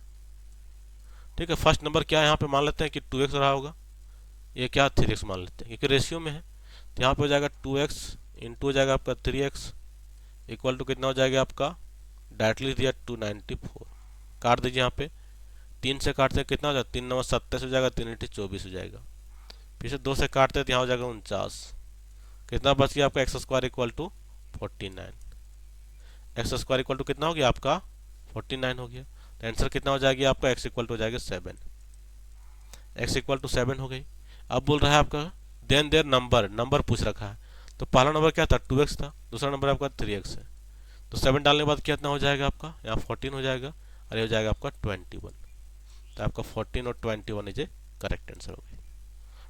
ठीक है। फर्स्ट नंबर क्या है, यहाँ पे मान लेते हैं कि 2x रहा होगा, ये क्या 3x मान लेते हैं क्योंकि रेशियो में है, तो यहाँ पे हो जाएगा 2x इंटू हो जाएगा आपका 3x इक्वल टू कितना हो जाएगा आपका, डायरेक्टली दिया 294, काट दीजिए यहाँ पे, 3 से काटते हैं कितना हो जाएगा, 3 9 27 हो जाएगा, 3 इंटू 24 हो जाएगा, फिर से 2 से काटते हैं तो यहाँ हो जाएगा 49, कितना बच गया आपका X square equal to 49, X square equal to कितना हो गया आपका 49 हो गया। तो आंसर कितना हो जाएगा आपका, एक्स इक्वल टू हो जाएगा 7, एक्स इक्वल टू 7 हो गई। अब बोल रहा है आपका देन देयर नंबर, नंबर पूछ रखा है, तो पहला नंबर क्या था 2x था, दूसरा नंबर आपका 3x है, तो 7 डालने के बाद कितना हो जाएगा आपका, यहाँ 14 हो जाएगा और ये हो जाएगा आपका 21, तो आपका 14 और 21 इज ए करेक्ट आंसर हो गई,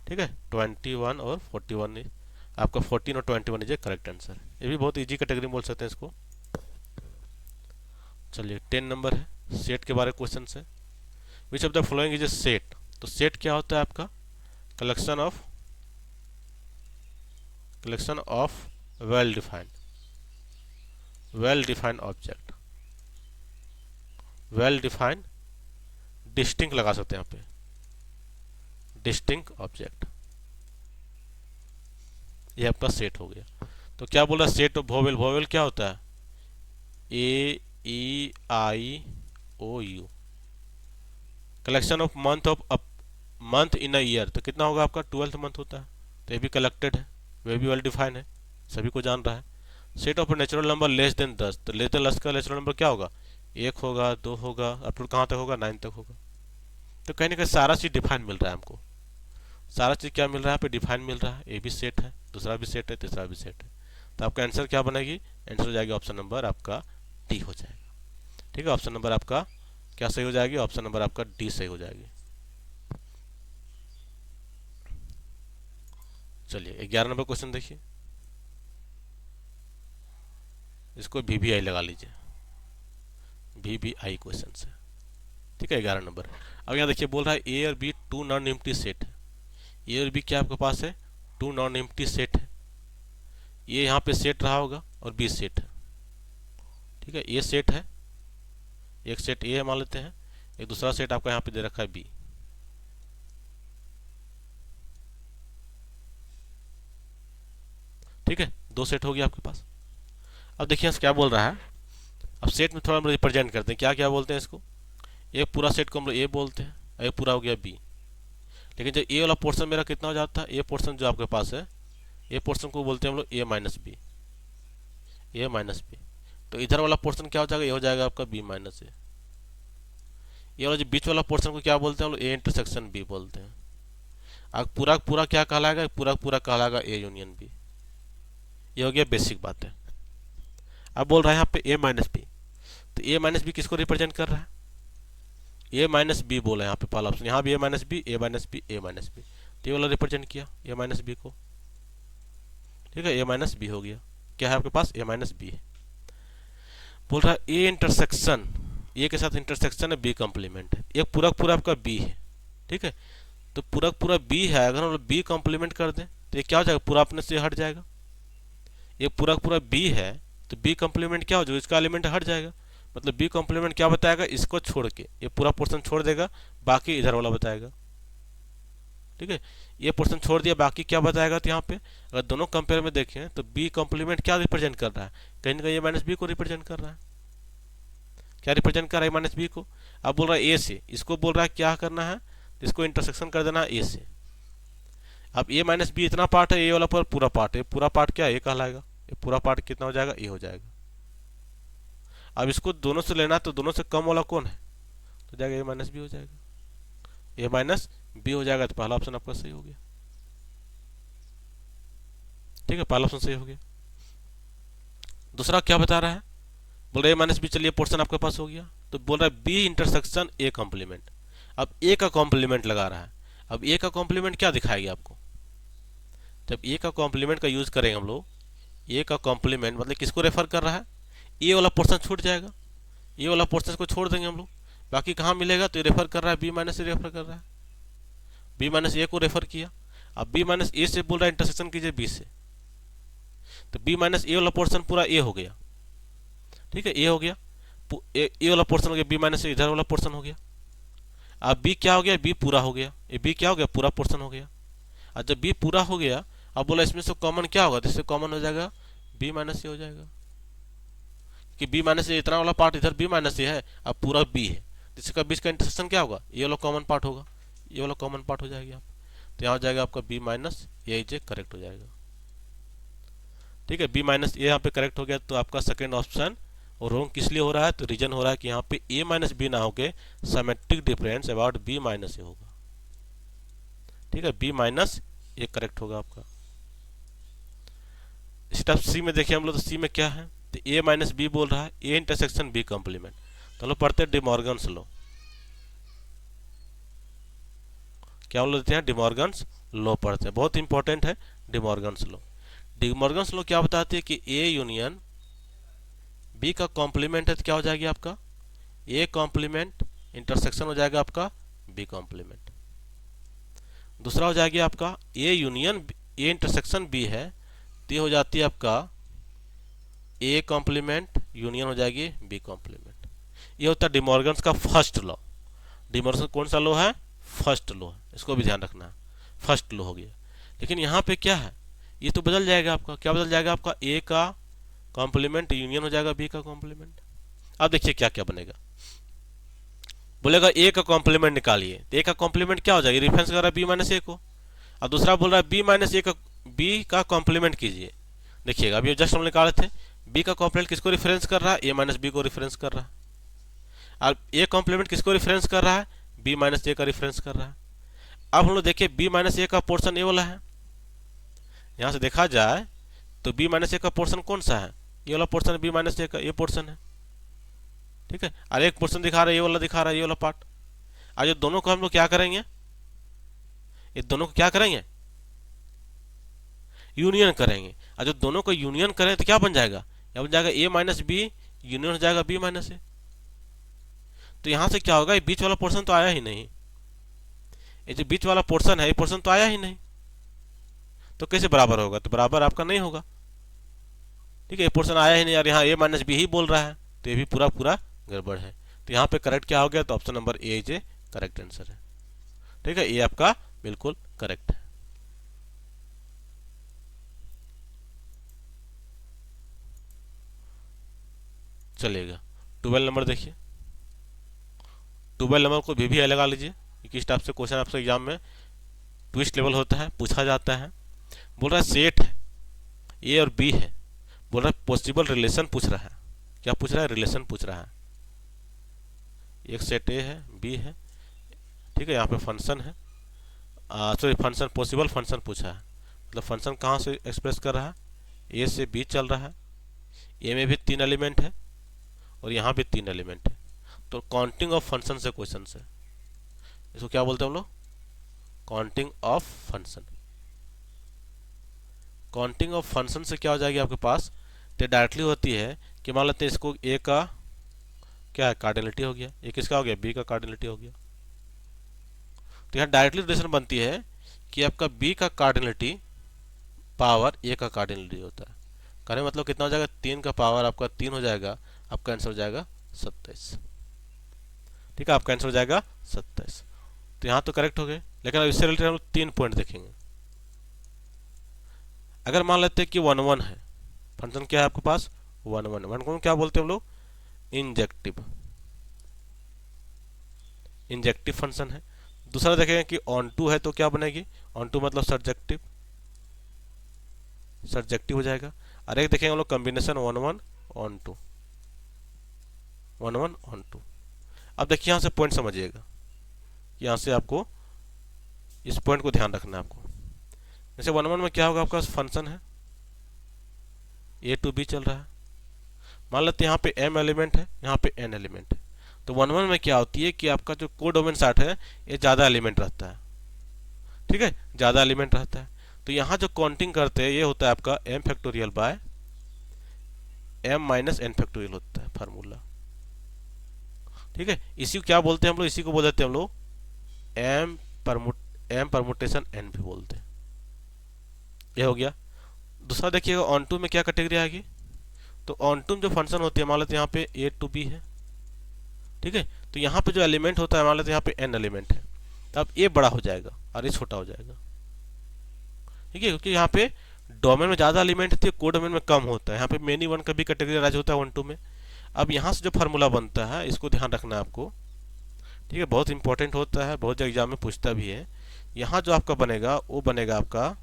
ठीक है। 21 और 41 आपका 14 और 21 इज ए करेक्ट आंसर। ये भी बहुत इजी कैटेगरी बोल सकते हैं इसको। चलिए 10 नंबर है, सेट के बारे में क्वेश्चन है। Which of the following is a set, तो सेट क्या होता है आपका, collection of well defined object, well defined distinct लगा सकते हैं यहाँ पे, डिस्टिंक्ट ऑब्जेक्ट, ये आपका सेट हो गया। तो क्या बोला, सेट ऑफ वोवेल, वोवेल क्या होता है, A E I O U, collection of month in a year, तो कितना होगा आपका 12th मंथ होता है, तो ये भी कलेक्टेड है, वे भी वेल डिफाइंड है, सभी को जान रहा है। Set of natural number less than 10, तो लेस देन 10 का नेचुरल नंबर क्या होगा, 1 होगा, 2 होगा, अप टू कहाँ तक होगा, 9 तक होगा। तो कहीं ना कहीं सारा चीज़ डिफाइन मिल रहा है हमको, सारा चीज़ क्या मिल रहा है पे डिफाइन मिल रहा है, ए भी सेट है, दूसरा भी सेट है, तीसरा भी सेट है, तो आपका आंसर क्या बनेगी, आंसर हो जाएगी ऑप्शन नंबर आपका डी हो जाएगा, ठीक है। ऑप्शन नंबर आपका क्या सही हो जाएगी, ऑप्शन नंबर आपका डी सही हो जाएगी। चलिए 11 नंबर क्वेश्चन देखिए, इसको VBI लगा लीजिए, VBI क्वेश्चन से, ठीक है 11 नंबर। अब यहाँ देखिए बोल रहा है ए और बी 2 नॉन एम्प्टी सेट है, ए और बी क्या आपके पास है, 2 नॉन एम्प्टी सेट है, ये यहाँ पे सेट रहा होगा और बी सेट है, ठीक है, ए सेट है, एक सेट ए मान लेते हैं, एक दूसरा सेट आपका यहाँ पे दे रखा है बी, ठीक है, 2 सेट हो गया आपके पास। अब देखिए क्या बोल रहा है, अब सेट में थोड़ा हम रिप्रेजेंट करते हैं, क्या क्या बोलते हैं इसको, एक पूरा सेट को हम लोग ए बोलते हैं, एक पूरा हो गया बी। लेकिन जब ए वाला पोर्शन मेरा कितना हो जाता है, ए पोर्शन जो आपके पास है, ए पोर्शन को बोलते हैं हम लोग ए माइनस बी, ए माइनस बी। तो इधर वाला पोर्शन क्या हो जाएगा, ये हो जाएगा आपका बी माइनस ए। ये वाला जो बीच वाला पोर्शन को क्या बोलते हैं हम लोग, ए इंटरसेक्शन बी बोलते हैं। अब पूरा पूरा क्या कहलाएगा, पूरा पूरा कहलाएगा ए यूनियन बी। ये हो गया बेसिक बात है। अब बोल रहा है यहाँ पे ए माइनस बी, तो ए माइनस बी किसको रिप्रेजेंट कर रहा है, ए माइनस बी बोला यहाँ पे पहला ऑप्शन, यहाँ भी ए माइनस बी, ए माइनस बी, ए माइनस बी, तो ये वाला रिप्रेजेंट किया ए माइनस बी को। ठीक है, ए माइनस बी हो गया, क्या है आपके पास, ए माइनस बी है। बोल रहा है ए इंटरसेक्शन, ए के साथ इंटरसेक्शन है, बी कॉम्प्लीमेंट है, ये पूरा पूरा आपका बी है। ठीक है, तो पूरा पूरा बी है, अगर हम बी कॉम्प्लीमेंट कर दें तो ये क्या हो जाएगा, पूरा अपने से हट जाएगा। ये पूरा पूरा बी है तो बी कॉम्प्लीमेंट क्या हो जाएगा, इसका एलिमेंट हट जाएगा। मतलब बी कॉम्प्लीमेंट क्या बताएगा, इसको छोड़ के ये पूरा पोर्शन छोड़ देगा, बाकी इधर वाला बताएगा। ठीक है, ये पोर्शन छोड़ दिया, बाकी क्या बताएगा, तो यहाँ पे अगर दोनों कंपेयर में देखें तो बी कॉम्प्लीमेंट क्या रिप्रेजेंट कर रहा है, कहीं ना कहीं ए माइनस बी को रिप्रेजेंट कर रहा है। क्या रिप्रेजेंट कर रहा है, ए माइनस बी को। अब बोल रहा है ए से, इसको बोल रहा है क्या करना है, इसको इंटरसेक्शन कर देना ए से। अब ए माइनस बी इतना पार्ट है, ए वाला पर पूरा पार्ट है, पूरा पार्ट क्या ए कहलाएगा, ये पूरा पार्ट कितना हो जाएगा, ए हो जाएगा। अब इसको दोनों से लेना है तो दोनों से कम वाला कौन है, तो जाएगा ए माइनस बी हो जाएगा, ए माइनस बी हो जाएगा। तो पहला ऑप्शन आपका सही हो गया। ठीक है, पहला ऑप्शन सही हो गया। दूसरा क्या बता रहा है, बोल रहा है ए माइनस बी, चलिए पोर्शन आपके पास हो गया। तो बोल रहा है बी इंटरसेक्शन ए कॉम्प्लीमेंट। अब ए का कॉम्प्लीमेंट लगा रहा है। अब ए का कॉम्प्लीमेंट क्या दिखाएगी आपको, जब ए का कॉम्प्लीमेंट का यूज करेंगे हम लोग, ए का कॉम्प्लीमेंट मतलब किसको रेफर कर रहा है, ए वाला पोर्शन छूट जाएगा, ए वाला पोर्शन को छोड़ देंगे हम लोग, बाकी कहाँ मिलेगा, तो रेफर कर रहा है बी माइनस ए रेफर कर रहा है, बी माइनस ए को रेफर किया। अब बी माइनस ए से बोल रहा है इंटरसेक्शन कीजिए बी से, तो बी माइनस ए वाला पोर्शन पूरा ए हो गया। ठीक है, ए हो गया, ए वाला पोर्शन हो गया, बी माइनस इधर वाला पोर्शन हो गया। अब बी क्या हो गया, बी पूरा हो गया, ये बी क्या हो गया, पूरा पोर्शन हो गया। और जब बी पूरा हो गया, अब बोला इसमें से कॉमन क्या होगा, इससे कॉमन हो जाएगा बी माइनस ए हो जाएगा, कि बी माइनस ए इतना वाला पार्ट इधर बी माइनस ए है, अब पूरा बी है, जिसका बीच का इंटरसेक्शन क्या होगा, ये वाला कॉमन पार्ट होगा, ये वाला कॉमन पार्ट हो जाएगा आप। तो यहाँ हो जाएगा आपका बी माइनस ए जे करेक्ट हो जाएगा। ठीक है, बी माइनस ए यहाँ पे करेक्ट हो गया। तो आपका सेकेंड ऑप्शन और रॉन्ग किस लिए हो रहा है, तो रीजन हो रहा है कि यहाँ पे ए माइनस बी ना होके symmetric difference about B minus A होगा। ठीक है, बी माइनस ए करेक्ट होगा आपका। स्टेप सी में देखिए हम लोग, तो सी में क्या है, तो ए माइनस बी बोल रहा है, ए इंटरसेक्शन बी कॉम्प्लीमेंट। तो हम लोग पढ़ते हैं डिमॉर्गन्स लॉ। क्या हम लोग देते हैं, डिमॉर्गन्स लॉ पढ़ते हैं, बहुत इंपॉर्टेंट है डिमॉर्गन्स लॉ। डिमॉर्गन्स लॉ क्या बताती है कि ए यूनियन बी का कॉम्प्लीमेंट है, तो क्या हो जाएगी आपका, ए कॉम्प्लीमेंट इंटरसेक्शन हो जाएगा आपका बी कॉम्प्लीमेंट। दूसरा हो जाएगी आपका A union A intersection B है, तो ये हो जाती है आपका ए कॉम्प्लीमेंट यूनियन हो जाएगी बी कॉम्प्लीमेंट। ये होता है डिमॉर्गन्स का फर्स्ट लॉ। डिमॉर्गन कौन सा लॉ है, फर्स्ट लॉ है, इसको भी ध्यान रखना है, फर्स्ट लॉ हो गया। लेकिन यहाँ पे क्या है, ये तो बदल जाएगा आपका, क्या बदल जाएगा आपका, ए का कॉम्प्लीमेंट यूनियन हो जाएगा बी का कॉम्प्लीमेंट। अब देखिए क्या क्या बनेगा, बोलेगा ए का कॉम्प्लीमेंट निकालिए, तो ए का कॉम्प्लीमेंट क्या हो जाएगा, रेफरेंस कर रहा है बी माइनस ए को। और दूसरा बोल रहा है बी माइनस ए का बी का कॉम्प्लीमेंट कीजिए। देखिएगा अभी जस्ट हम निकाले थे, बी का कॉम्प्लीमेंट किसको रेफरेंस कर रहा है, ए माइनस बी को रेफरेंस कर रहा है। और ए कॉम्प्लीमेंट किसको रेफरेंस कर रहा है, बी माइनस ए का रेफरेंस कर रहा है। अब हम लोग देखिए बी माइनस ए का पोर्शन ए वाला है, यहाँ से देखा जाए तो बी माइनस ए का पोर्शन कौन सा है, ये वाला पोर्शन बी माइनस ए का ये पोर्शन है। ठीक है, और एक पोर्शन दिखा रहा है ये वाला, दिखा रहा है ये वाला पार्ट। आज ये दोनों को हम लोग क्या करेंगे, ये दोनों को क्या करेंगे, यूनियन करेंगे। और जो दोनों को यूनियन करें तो क्या बन जाएगा, यह बन जाएगा ए माइनस बी यूनियन हो जाएगा बी माइनस ए। तो यहां से क्या होगा, ये बीच वाला पोर्शन तो आया ही नहीं, ये जो बीच वाला पोर्शन है ये पोर्शन तो आया ही नहीं, तो कैसे बराबर होगा, तो बराबर आपका नहीं होगा। ठीक है, ये पोर्शन आया ही नहीं और यहाँ ए माइनस बी ही बोल रहा है, तो ये भी पूरा पूरा गड़बड़ है। तो यहाँ पे करेक्ट क्या हो गया, तो option number A J correct answer है। ठीक है, ये आपका बिल्कुल करेक्ट है। चलिएगा 12 नंबर देखिए, 12 नंबर को भी लगा लीजिए, किस टाइप से क्वेश्चन आपसे एग्जाम में ट्विस्ट लेवल होता है, पूछा जाता है। बोल रहा है सेट है, ए और बी है, बोल रहा है पॉसिबल रिलेशन पूछ रहा है। क्या पूछ रहा है? रिलेशन पूछ रहा है। एक सेट ए है, बी है, ठीक है, यहाँ पे फंक्शन है, सॉरी फंक्शन, पॉसिबल फंक्शन पूछा है, मतलब फंक्शन कहाँ से एक्सप्रेस कर रहा है? ए से बी चल रहा है, ए में भी 3 एलिमेंट है और यहाँ भी 3 एलिमेंट है। तो काउंटिंग ऑफ फंक्शन से क्वेश्चन से, इसको क्या बोलते हैं हम लोग? Counting of function. Counting of function से क्या हो जाएगी आपके पास? तो डायरेक्टली होती है कि मान लेते हैं इसको ए का क्या है, कार्डिनलिटी हो गया, ये किसका हो गया? बी का कार्डिनलिटी हो गया। तो यहाँ डायरेक्टली रिलेशन बनती है कि आपका बी का कार्डिनलिटी पावर ए का कार्डिनलिटी होता है। कहने मतलब कितना हो जाएगा? 3 का पावर आपका 3 हो जाएगा, आपका आंसर हो जाएगा 27। ठीक है, आपका आंसर हो जाएगा 27। तो यहाँ तो करेक्ट हो गए, लेकिन अब इससे रिलेटेड हम 3 पॉइंट देखेंगे। अगर मान लेते हैं कि 1 1 है, फंक्शन क्या है आपके पास? 1 1 1 को क्या बोलते हैं हम लोग? इंजेक्टिव, इंजेक्टिव फंक्शन है। दूसरा देखेंगे कि ऑन टू है तो क्या बनेगी? ऑन टू मतलब सर्जेक्टिव, सर्जेक्टिव हो जाएगा। और एक देखेंगे हम लोग combination 1 1 onto, 1 1 onto. अब देखिए यहाँ से पॉइंट समझिएगा, यहाँ से आपको इस पॉइंट को ध्यान रखना है आपको। जैसे 1 1 में क्या होगा? आपका फंक्शन है ए टू बी चल रहा है, मान लेते हैं यहाँ पे m एलिमेंट है, यहाँ पे n एलिमेंट है। तो 1 1 में क्या होती है कि आपका जो कोडोमेन सार्ट है ये ज़्यादा एलिमेंट रहता है, ठीक है, ज़्यादा एलिमेंट रहता है। तो यहाँ जो काउंटिंग करते हैं ये होता है आपका m factorial by m minus n factorial होता है फार्मूला, ठीक है। इसी को क्या बोलते हैं हम लोग? इसी को बोल देते हैं हम लोग m परमुटेशन n भी बोलते हैं। ये हो गया। दूसरा देखिएगा ऑन टू में क्या कैटेगरी आएगी? तो ऑन टू में जो फंक्शन होती है, मान लेते हैं यहाँ पे ए टू बी है, ठीक है, तो यहाँ पे जो एलिमेंट होता है मान लेते हैं यहाँ पे n एलिमेंट है, तब ए बड़ा हो जाएगा और ये छोटा हो जाएगा, ठीक है, क्योंकि यहाँ पे डोमेन में ज़्यादा एलिमेंट होती है, को डोमेन में कम होता है। यहाँ पे मेनी वन का भी कैटेगरी राइज होता है 1 2 में। अब यहाँ से जो फार्मूला बनता है इसको ध्यान रखना है आपको, ठीक है, बहुत इंपॉर्टेंट होता है, बहुत एग्जाम में पूछता भी है। यहाँ जो आपका बनेगा वो बनेगा आपका,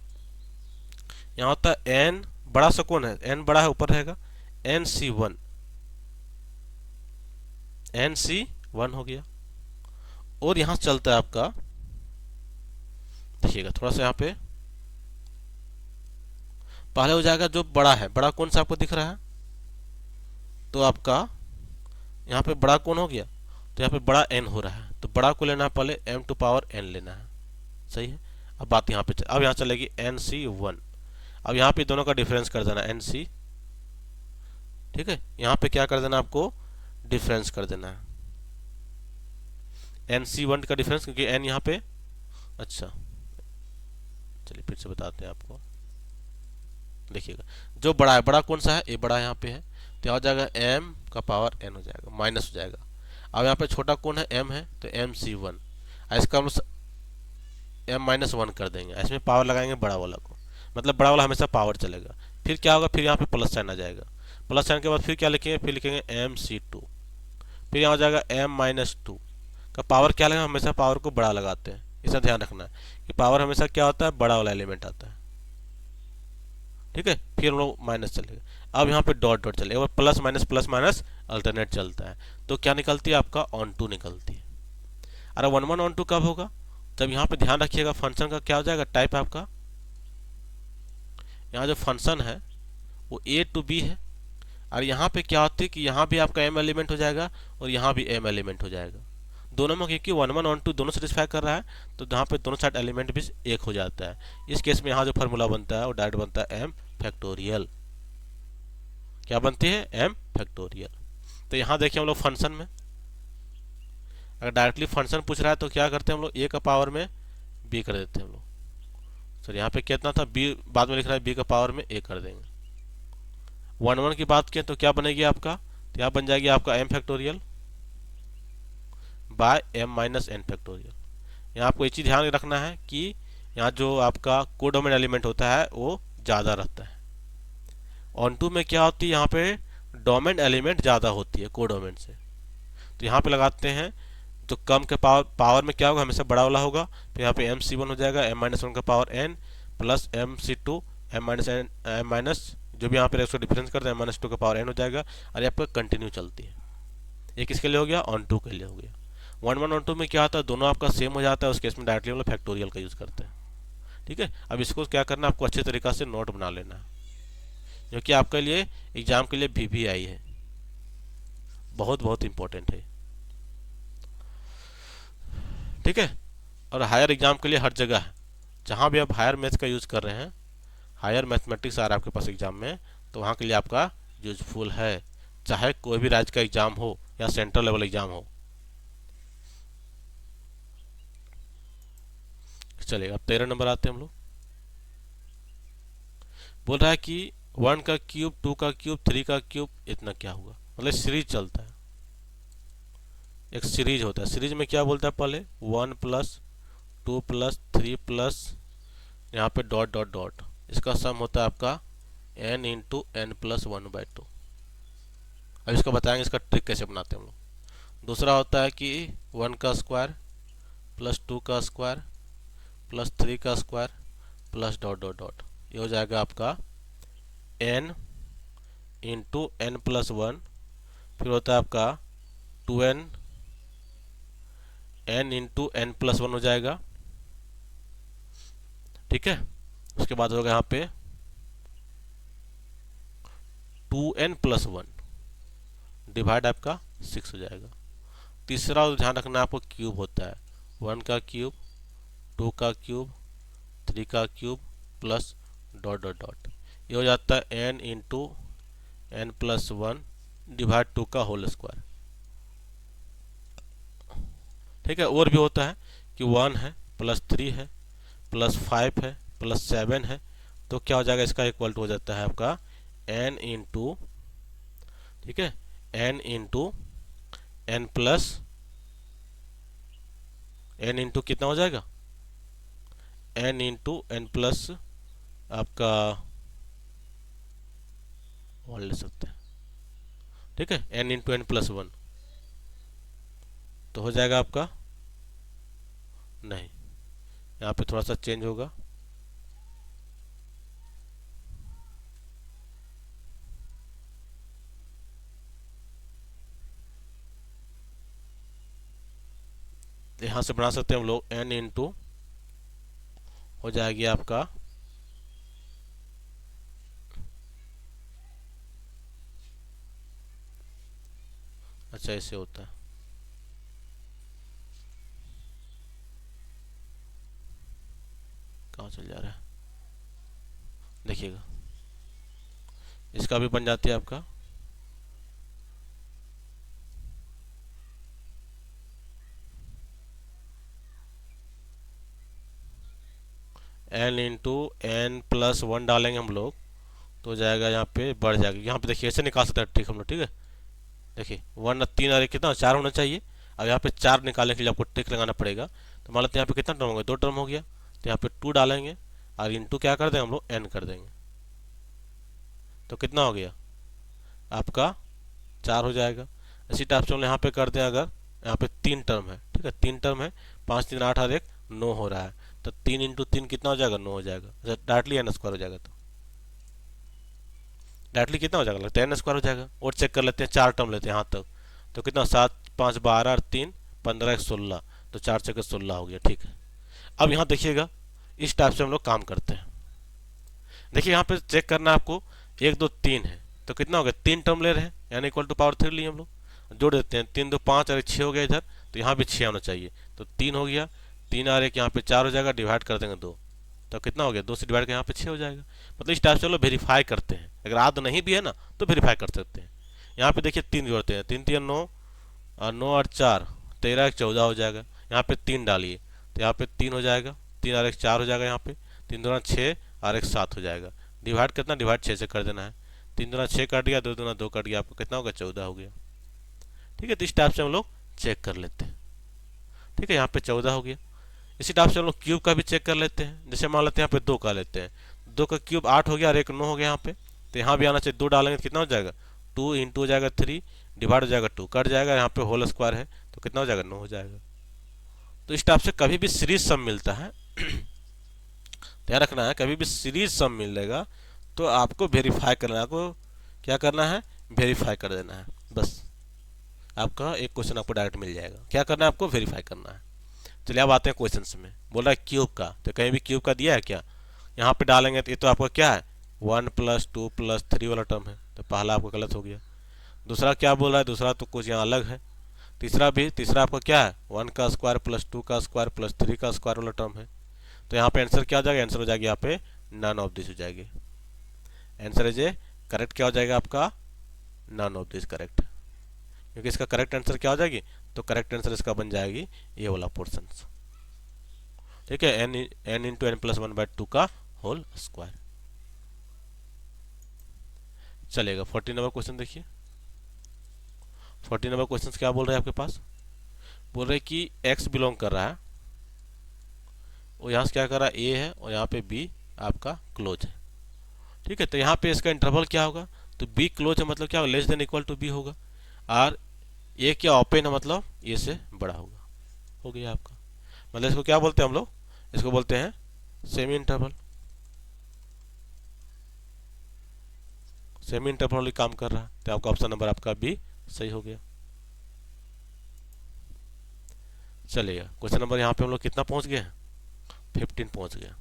यहाँ होता है n बड़ा सा कौन है? n बड़ा है ऊपर रहेगा, nc1, nc1 हो गया। और यहाँ चलता है आपका, देखिएगा थोड़ा सा यहाँ पे पहले हो जाएगा जो बड़ा है, बड़ा कौन सा आपको दिख रहा है? तो आपका यहाँ पे बड़ा कौन हो गया? तो यहाँ पे बड़ा n हो रहा है, तो बड़ा को लेना है पहले m टू पावर n लेना है, सही है। अब बात यहाँ पे अब यहाँ चलेगी nc1। अब यहाँ पे दोनों का डिफरेंस कर देना nc, ठीक है, यहाँ पे क्या कर देना आपको? डिफरेंस कर देना है nc1 का डिफरेंस, क्योंकि n यहाँ पे, अच्छा चलिए फिर से बताते हैं आपको। देखिएगा जो बड़ा है, बड़ा कौन सा है? ए बड़ा यहाँ पे है, तो हो जाएगा m का पावर n हो जाएगा, माइनस हो जाएगा। अब यहाँ पे छोटा कौन है? m है, तो mc1, इसका हम m माइनस 1 कर देंगे, इसमें पावर लगाएंगे बड़ा वाला को, मतलब बड़ा वाला हमेशा पावर चलेगा। फिर क्या होगा? फिर यहाँ पे प्लस साइन आ जाएगा, प्लस साइन के बाद फिर क्या लिखेंगे? फिर लिखेंगे mc2, फिर यहाँ हो जाएगा m माइनस 2 का पावर क्या लगेगा? हमेशा पावर को बड़ा लगाते हैं, इसका ध्यान रखना है कि पावर हमेशा क्या होता है? बड़ा वाला एलिमेंट आता है, ठीक है। फिर हम लोग माइनस चलेगा। अब यहाँ पे डॉट डॉट चलेगा, प्लस माइनस अल्टरनेट चलता है, तो क्या निकलती है? आपका ऑन टू निकलती है। अरे 1 1 ऑन टू कब होगा? जब यहाँ पे ध्यान रखिएगा फंक्शन का क्या हो जाएगा? टाइप आपका, यहाँ जो फंक्शन है वो ए टू बी है, और यहाँ पे क्या होती है कि यहाँ भी आपका m एलिमेंट हो जाएगा और यहाँ भी m एलिमेंट हो जाएगा दोनों में, क्योंकि 1 1 ऑन टू दोनों सेटिस्फाई कर रहा है, तो यहाँ पे दोनों साइड एलिमेंट भी एक हो जाता है। इस केस में यहाँ जो फार्मूला बनता है वो डायरेक्ट बनता है m फैक्टोरियल। क्या बनती है? m factorial. तो यहाँ देखिए हम लोग फंक्शन में अगर डायरेक्टली फंक्शन पूछ रहा है तो क्या करते हैं हम लोग? a का पावर में b कर देते हैं हम लोग। सर यहाँ पे कितना था? b बाद में लिख रहा है, b का पावर में a कर देंगे। 1 1 की बात करें तो क्या बनेगी आपका? तो यहाँ बन जाएगी आपका m factorial by m minus n factorial. यहाँ आपको एक चीज़ ध्यान रखना है कि यहाँ जो आपका कोडोमेन एलिमेंट होता है वो ज़्यादा रहता है। ऑन टू में क्या होती है? यहाँ पे डोमेन एलिमेंट ज़्यादा होती है कोडोमेन से, तो यहाँ पे लगाते हैं तो कम के पावर में क्या होगा, हमेशा बड़ा वाला होगा। फिर यहाँ पे एम सी वन हो जाएगा, एम माइनस वन का power N plus M C two M minus N M minus जो भी यहाँ पे उसको डिफरेंस करते हैं एम माइनस टू का पावर एन हो जाएगा। और ये आपका कंटिन्यू चलती है। ये किसके लिए हो गया, ऑन टू के लिए हो गया। वन वन ऑन टू में क्या होता है, दोनों आपका सेम हो जाता है, उस केस में डायरेक्टली हम लोग फैक्टोरियल का यूज़ करते हैं। ठीक है, अब इसको क्या करना है, आपको अच्छे तरीक़ा से नोट बना लेना है, जो कि आपके लिए एग्जाम के लिए भी आई है, बहुत बहुत इंपॉर्टेंट है। ठीक है, और हायर एग्जाम के लिए हर जगह है, जहाँ भी आप हायर मैथ्स का यूज़ कर रहे हैं, हायर मैथमेटिक्स आ रहा है आपके पास एग्जाम में, तो वहाँ के लिए आपका यूजफुल है, चाहे कोई भी राज्य का एग्जाम हो या सेंट्रल लेवल एग्जाम हो। चलिए अब 13 नंबर आते हैं हम लोग। बोल रहा है कि 1 का क्यूब, 2 का क्यूब, 3 का क्यूब, इतना क्या हुआ, मतलब सीरीज चलता है, एक सीरीज होता है। सीरीज में क्या बोलता है, पहले 1 प्लस 2 प्लस 3 प्लस यहाँ पे डॉट डॉट डॉट, इसका सम होता है आपका n इंटू एन प्लस 1/2। अब इसको बताएंगे इसका ट्रिक कैसे बनाते हैं हम लोग। दूसरा होता है कि 1 का स्क्वायर प्लस 2 का स्क्वायर प्लस 3 का square plus dot dot dot, ये हो जाएगा आपका n इंटू एन प्लस 1। फिर होता है आपका 2n, n into N plus 1 हो जाएगा। ठीक है, उसके बाद होगा यहाँ पे 2n प्लस 1 डिवाइड आपका 6 हो जाएगा। तीसरा ध्यान रखना आपको क्यूब होता है, 1 का क्यूब, 2 का क्यूब, 3 का cube plus dot dot dot, ये हो जाता है n into N plus 1 divide 2 का होल स्क्वायर। ठीक है, और भी होता है कि 1 है प्लस 3 है प्लस 5 है प्लस 7 है, तो क्या हो जाएगा, इसका इक्वल टू हो जाता है आपका n इंटू, ठीक है, n into N plus n into कितना हो जाएगा, n इंटू एन प्लस आपका 1 ले सकते हैं। ठीक है, n इंटू एन प्लस 1 तो हो जाएगा आपका, नहीं यहाँ पे थोड़ा सा चेंज होगा, यहाँ से बना सकते हैं हम लोग, n इंटू हो जाएगी आपका अच्छा ऐसे होता है, कहाँ चल जा रहा है, देखिएगा इसका भी बन जाती है आपका n इंटू एन प्लस 1 डालेंगे हम लोग तो हो जाएगा, यहाँ पे बढ़ जाएगा। यहाँ पे देखिए ऐसे निकाल सकते हैं ट्रिक हम लोग। ठीक है, देखिए 1 3 और कितना 4 होना चाहिए। अब यहाँ पे 4 निकालने के लिए आपको ट्रिक लगाना पड़ेगा। तो मान लेते हैं यहाँ पे कितना टर्म हो गया, 2 टर्म हो गया, तो यहाँ पे 2 डालेंगे और इंटू क्या कर देंगे हम लोग, n कर देंगे, तो कितना हो गया आपका 4 हो जाएगा। इसी टाइप से हम यहाँ पे कर दें, अगर यहाँ पे 3 टर्म है, ठीक है 3 टर्म है, 5 3 8 और 1 9 हो रहा है, तो 3 इंटू 3 कितना हो जाएगा, 9 हो जाएगा। अच्छा डायरेक्टली एन स्क्वायर हो जाएगा, तो डायरेक्टली कितना हो जाएगा, लगता है एन स्क्वायर हो जाएगा। और चेक कर लेते हैं, 4 टर्म लेते हैं यहाँ तक, तो कितना 7 5 12 और 3 15 1 16, तो 4 6 16 हो गया। ठीक है, अब यहाँ देखिएगा इस टाइप से हम लोग काम करते हैं। देखिए यहाँ पे चेक करना है आपको, 1 2 3 है, तो कितना हो गया, 3 टर्म ले रहे हैं यानी इक्वल टू पावर 3 लिए हम लोग, जोड़ देते हैं, 3 2 5 और 6 हो गया इधर, तो यहाँ भी 6 होना चाहिए, तो 3 हो गया, 3 और 1 यहाँ पे 4 हो जाएगा, डिवाइड कर देंगे 2, तो कितना हो गया, 2 से डिवाइड कर यहाँ पे 6 हो जाएगा। मतलब इस टाइप से लोग वेरीफाई करते हैं, अगर आद नहीं भी है ना तो वेरीफाई कर सकते हैं। यहाँ पे देखिए 3 जोड़ते हैं, 3 3 9 और 9 और 4 13 1 14 हो जाएगा। यहाँ पे 3 डालिए तो यहाँ पे 3 हो जाएगा, 3 और 1 4 हो जाएगा, यहाँ पे 3 दूना 6 और 1 7 हो जाएगा। डिवाइड कितना, डिवाइड 6 से कर देना है, 3 दूना 6 कट गया, 2 दूना 2 कट गया, आपको कितना होगा 14 हो गया। ठीक है, तो इस टाइप से हम लोग चेक कर लेते हैं। ठीक है, यहाँ पे 14 हो गया। इसी टाइप से हम लोग क्यूब का भी चेक कर लेते हैं। जैसे मान लेते हैं यहाँ पे 2 का लेते हैं, 2 का क्यूब 8 हो गया और 1 9 हो गया यहाँ पे, तो यहाँ भी आना चाहिए, 2 डालेंगे तो कितना हो जाएगा, 2 इंटू हो जाएगा 3 डिवाइड हो जाएगा 2 कट जाएगा, यहाँ पे होल स्क्वायर है तो कितना हो जाएगा, 9 हो जाएगा। तो इस टाइप से कभी भी सीरीज सम मिलता है ध्यान रखना है, कभी भी सीरीज सम मिलेगा तो आपको वेरीफाई करना है, आपको क्या करना है, वेरीफाई कर देना है बस। आपका एक क्वेश्चन आपको डायरेक्ट मिल जाएगा। क्या करना है आपको, वेरीफाई करना है। चलिए अब आते हैं क्वेश्चन में। बोल रहा है क्यूब का, तो कहीं भी क्यूब का दिया है क्या, यहाँ पे डालेंगे तो ये तो आपका क्या है 1 + 2 + 3 वाला टर्म है, तो पहला आपका गलत हो गया। दूसरा क्या बोल रहा है, दूसरा तो कुछ यहाँ अलग है। तीसरा आपका क्या है 1 का स्क्वायर + 2 का स्क्वायर + 3 का स्क्वायर वाला टर्म है। तो यहाँ पे आंसर क्या हो जाएगा, आंसर हो जाएगा यहाँ पे नन ऑफ दिस हो जाएगी। आंसर इज ए करेक्ट क्या हो जाएगा आपका, नन ऑफ दिस करेक्ट, क्योंकि इसका करेक्ट आंसर क्या हो जाएगी, तो करेक्ट आंसर इसका बन जाएगी ये वाला पोर्शन। ठीक है, n × n + 1/2 का होल स्क्वायर। चलेगा 40 नंबर क्वेश्चन देखिए। 40 नंबर क्वेश्चन क्या बोल रहे हैं आपके पास, बोल रहे कि x बिलोंग कर रहा है, और यहाँ से क्या कर रहा है a है, और यहाँ पे b आपका क्लोज है। ठीक है, तो यहाँ पे इसका इंटरवल क्या होगा, तो b क्लोज है मतलब क्या होगा, less than equal to b होगा, और a क्या ओपन है मतलब a से बड़ा होगा। हो गया आपका, मतलब इसको क्या बोलते हैं हम लोग, इसको बोलते हैं सेमी इंटरवल। सेमी इंटरवल वाली काम कर रहा है, तो आपका ऑप्शन नंबर आपका बी सही हो गया। चलिएगा क्वेश्चन नंबर यहाँ पे हम लोग कितना पहुंच गए हैं, 15 पहुंच गया।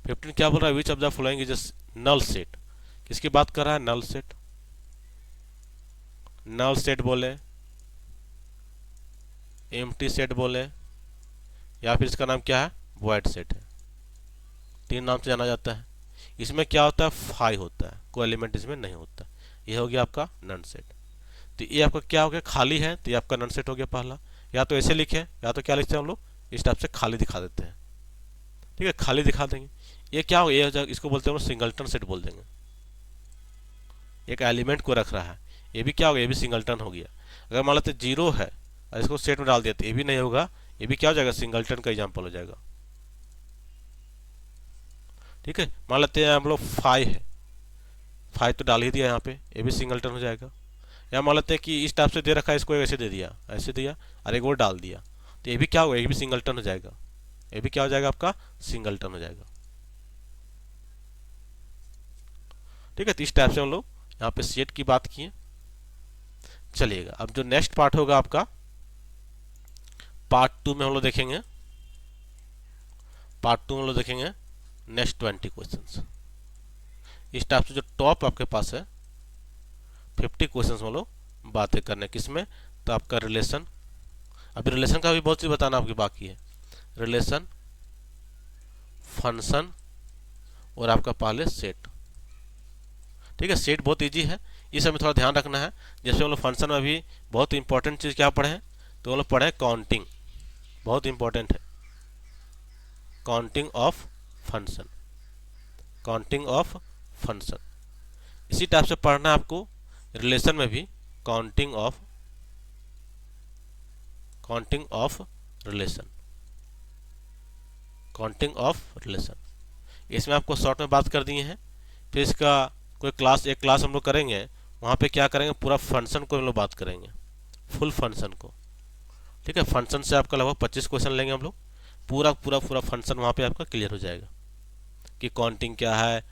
15 क्या बोल रहा है, which of the following is null set, किसकी बात कर रहा है, नल सेट। नल सेट बोले, एम्प्टी सेट बोले, या फिर इसका नाम क्या है, वॉइड सेट है। 3 नाम से जाना जाता है। इसमें क्या होता है, फाई होता है, कोई एलिमेंट इसमें नहीं होता। ये हो गया आपका नन सेट। तो ये आपका क्या हो गया, खाली है, तो ये आपका नन सेट हो गया पहला। या तो ऐसे लिखे, या तो क्या लिखते हैं हम लोग, इस टाइप से खाली दिखा देते हैं। ठीक है, खाली दिखा देंगे। ये क्या हो, ये इसको बोलते हैं हम लोग सिंगलटन सेट बोल देंगे। एक एलिमेंट को रख रहा है, ये भी क्या होगा, ये भी सिंगलटन हो गया। अगर मान लेते 0 है और इसको सेट में डाल दिया तो ये भी नहीं होगा, ये भी क्या हो जाएगा, सिंगलटन का एग्जाम्पल हो जाएगा। ठीक है, मान लेते हैं हम लोग 5 है, 5 तो डाल ही दिया यहाँ पे, ये भी सिंगलटन हो जाएगा। या मान लेते हैं कि इस टाइप से दे रखा है, इसको ऐसे दे दिया, ऐसे दिया, और एक और डाल दिया, तो ये भी क्या होगा, ये भी सिंगलटन हो जाएगा। ये भी क्या हो जाएगा आपका, सिंगलटन हो जाएगा। ठीक है, तो इस टाइप से हम लोग यहाँ पे सेट की बात किए। चलिएगा अब जो नेक्स्ट पार्ट होगा आपका, पार्ट 2 में हम लोग देखेंगे, पार्ट 2 में हम लोग देखेंगे नेक्स्ट 20 क्वेश्चंस। इस टाइप से जो टॉप आपके पास है 50 क्वेश्चंस में लोग बातें करने किसमें, तो आपका रिलेशन, अभी रिलेशन का भी बहुत चीज बताना आपकी बाकी है। रिलेशन, फंक्शन, और आपका पहले सेट। ठीक है, सेट बहुत इजी है, इस समय थोड़ा ध्यान रखना है। जैसे हम लोग फंक्शन में भी बहुत इंपॉर्टेंट चीज़ क्या पढ़े हैं, तो हम लोग पढ़े काउंटिंग, बहुत इंपॉर्टेंट है, counting of function, counting of function. इसी टाइप से पढ़ना है आपको रिलेशन में भी, counting of relation, counting of relation. इसमें आपको शॉर्ट में बात कर दिए हैं। फिर इसका कोई क्लास, एक क्लास हम लोग करेंगे, वहाँ पे क्या करेंगे, पूरा फंक्शन को हम लोग बात करेंगे, फुल फंक्शन को। ठीक है, फंक्शन से आपका लगभग 25 क्वेश्चन लेंगे हम लोग, पूरा पूरा पूरा फंक्शन वहाँ पे आपका क्लियर हो जाएगा कि काउंटिंग क्या है,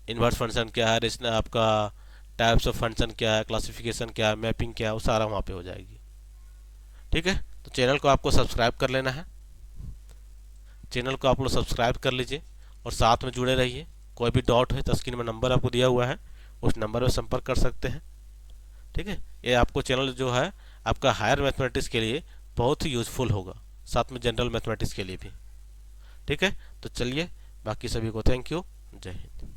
इन्वर्स फंक्शन क्या है, इसमें आपका टाइप्स ऑफ फंक्शन क्या है, क्लासिफिकेशन क्या है, मैपिंग क्या है, वो सारा वहाँ पे हो जाएगी। ठीक है, तो चैनल को आपको सब्सक्राइब कर लेना है, चैनल को आप लोग सब्सक्राइब कर लीजिए और साथ में जुड़े रहिए। कोई भी डाउट है तो स्क्रीन में नंबर आपको दिया हुआ है, उस नंबर पर संपर्क कर सकते हैं। ठीक है, ये आपको चैनल जो है आपका हायर मैथमेटिक्स के लिए बहुत ही यूजफुल होगा, साथ में जनरल मैथमेटिक्स के लिए भी। ठीक है, तो चलिए बाकी सभी को थैंक यू, जय हिंद।